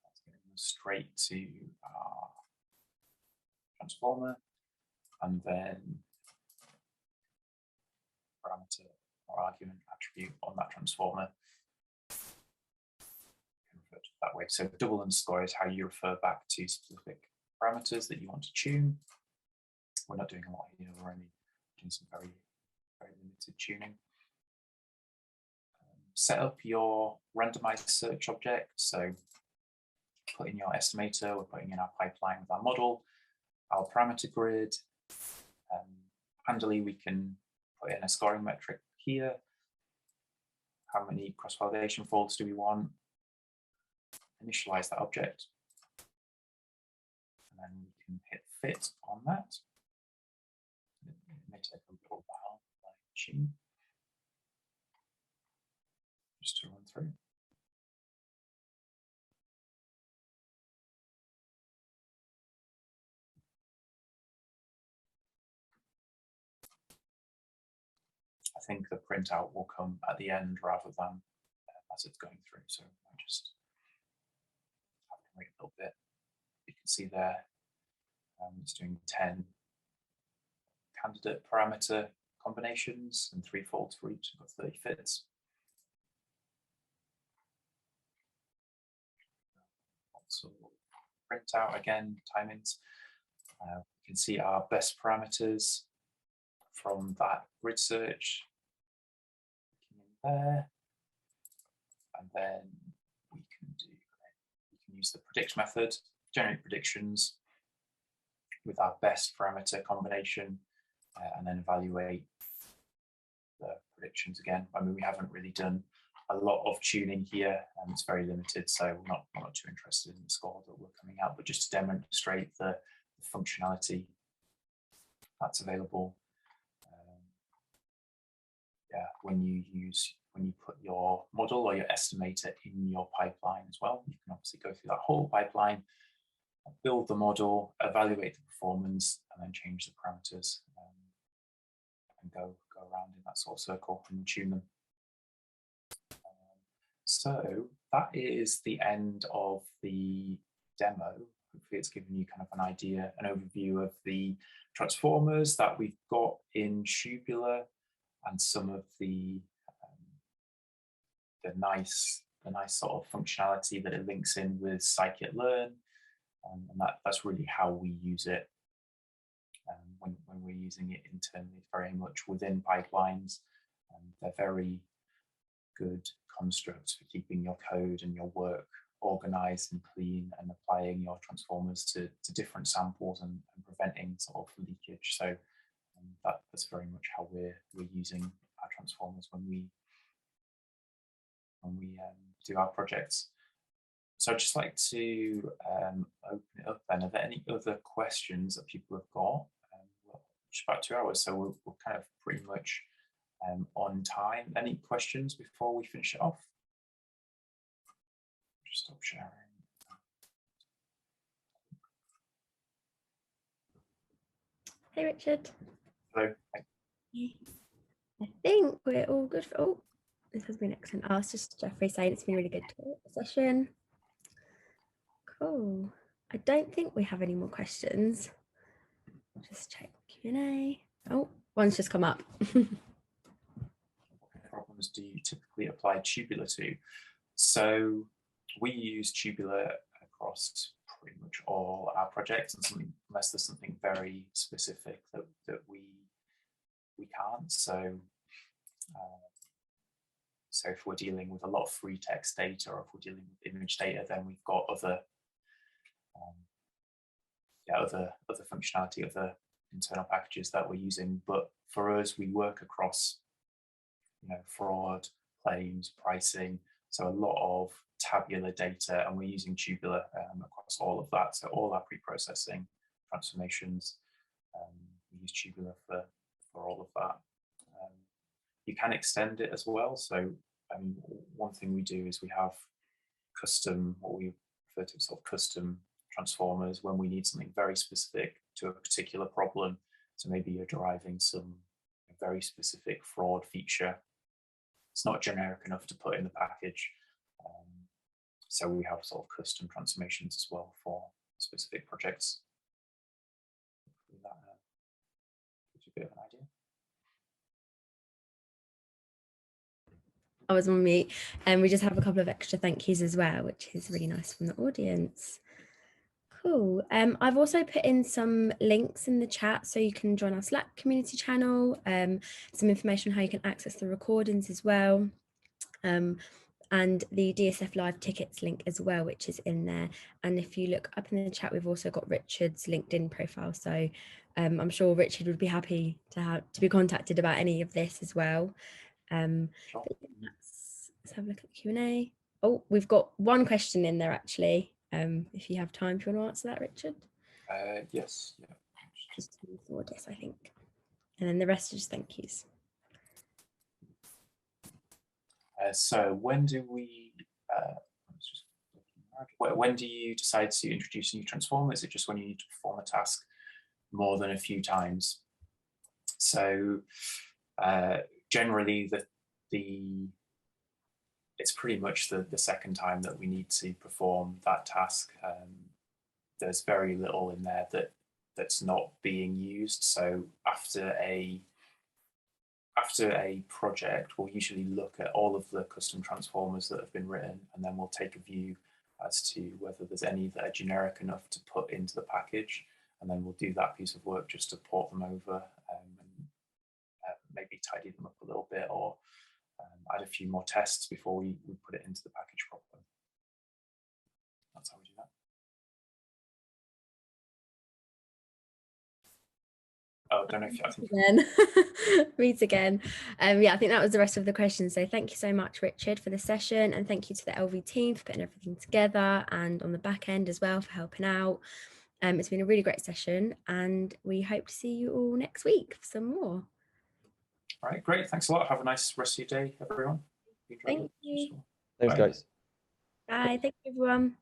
That's getting straight to our transformer, and then parameter or argument attribute on that transformer. Convert that way. So double underscore is how you refer back to specific parameters that you want to tune. We're not doing a lot here, we're only doing some very, very limited tuning. Set up your randomized search object. So put in your estimator, we're putting in our pipeline with our model, our parameter grid. Handily, we can put in a scoring metric here. How many cross-validation faults do we want? Initialize that object. And then we can hit fit on that. It may take a little while by machine. Just to run through. I think the printout will come at the end rather than as it's going through. So I just have to wait a little bit. You can see there, it's doing 10 candidate parameter combinations and 3 faults for each. I've got 30 fits. Also print out again timings. You can see our best parameters from that grid search there, and then we can use the predict method, generate predictions with our best parameter combination, and then evaluate the predictions again. I mean, we haven't really done a lot of tuning here, and it's very limited, so we're not too interested in the score that we're coming out, but just to demonstrate the functionality that's available. Yeah, when you put your model or your estimator in your pipeline as well, you can obviously go through that whole pipeline, build the model, evaluate the performance, and then change the parameters, and go around in that sort of circle and tune them. So that is the end of the demo. Hopefully it's given you kind of an idea, an overview of the transformers that we've got in Tubular, and some of the nice sort of functionality that it links in with scikit-learn, and that's really how we use it when we're using it internally. It's very much within pipelines, and they're very good constructs for keeping your code and your work organized and clean, and applying your transformers to different samples and preventing sort of leakage. So that's very much how we're using our transformers when we do our projects. So I'd just like to open it up then. Are there any other questions that people have got? Well, it's about 2 hours, so we're kind of pretty much on time. Any questions before we finish it off? Just stop sharing. Hey, Richard. Hello. I think we're all good for, oh, this has been excellent. Oh, it's just Jeffrey saying it's been really good session. Cool. I don't think we have any more questions. Just check Q&A. Oh, one's just come up. What problems do you typically apply Tubular to? So we use Tubular across pretty much all our projects, and unless there's something very specific that we can't. So so if we're dealing with a lot of free text data, or if we're dealing with image data, then we've got other functionality, other internal packages that we're using. But for us, we work across, fraud, claims, pricing, so a lot of tabular data, and we're using Tubular across all of that. So all our pre-processing transformations, we use Tubular for all of that. You can extend it as well. So one thing we do is we have custom, what we refer to as sort of custom transformers when we need something very specific to a particular problem. So maybe you're deriving some very specific fraud feature. It's not generic enough to put in the package. So we have sort of custom transformations as well for specific projects. That gives you a bit of an idea. I was on mute, and we just have a couple of extra thank yous as well, which is really nice from the audience. Cool. I've also put in some links in the chat so you can join our Slack community channel, some information on how you can access the recordings as well, and the DSF Live tickets link as well, which is in there. And if you look up in the chat, we've also got Richard's LinkedIn profile. So I'm sure Richard would be happy to be contacted about any of this as well. Sure. Let's have a look at the Q&A. Oh, we've got one question in there actually. If you have time, if you want to answer that, Richard. Yes. Yeah. Just forward this, I think. And then the rest are just thank yous. So when do when do you decide to introduce a new transformer? Is it just when you need to perform a task more than a few times? So generally it's pretty much the second time that we need to perform that task. There's very little in there that's not being used. So after a project, we'll usually look at all of the custom transformers that have been written, and then we'll take a view as to whether there's any that are generic enough to put into the package, and then we'll do that piece of work just to port them over and maybe tidy them up a little bit, or add a few more tests before we put it into the package properly. That's how we do that. Oh, I don't know if I think again. Reads again. Yeah, I think that was the rest of the questions. So thank you so much, Richard, for the session, and thank you to the LV team for putting everything together, and on the back end as well for helping out. It's been a really great session, and we hope to see you all next week for some more. All right, great. Thanks a lot. Have a nice rest of your day, everyone. Thank you. Thanks, Bye. guys. Bye. Thank you, everyone.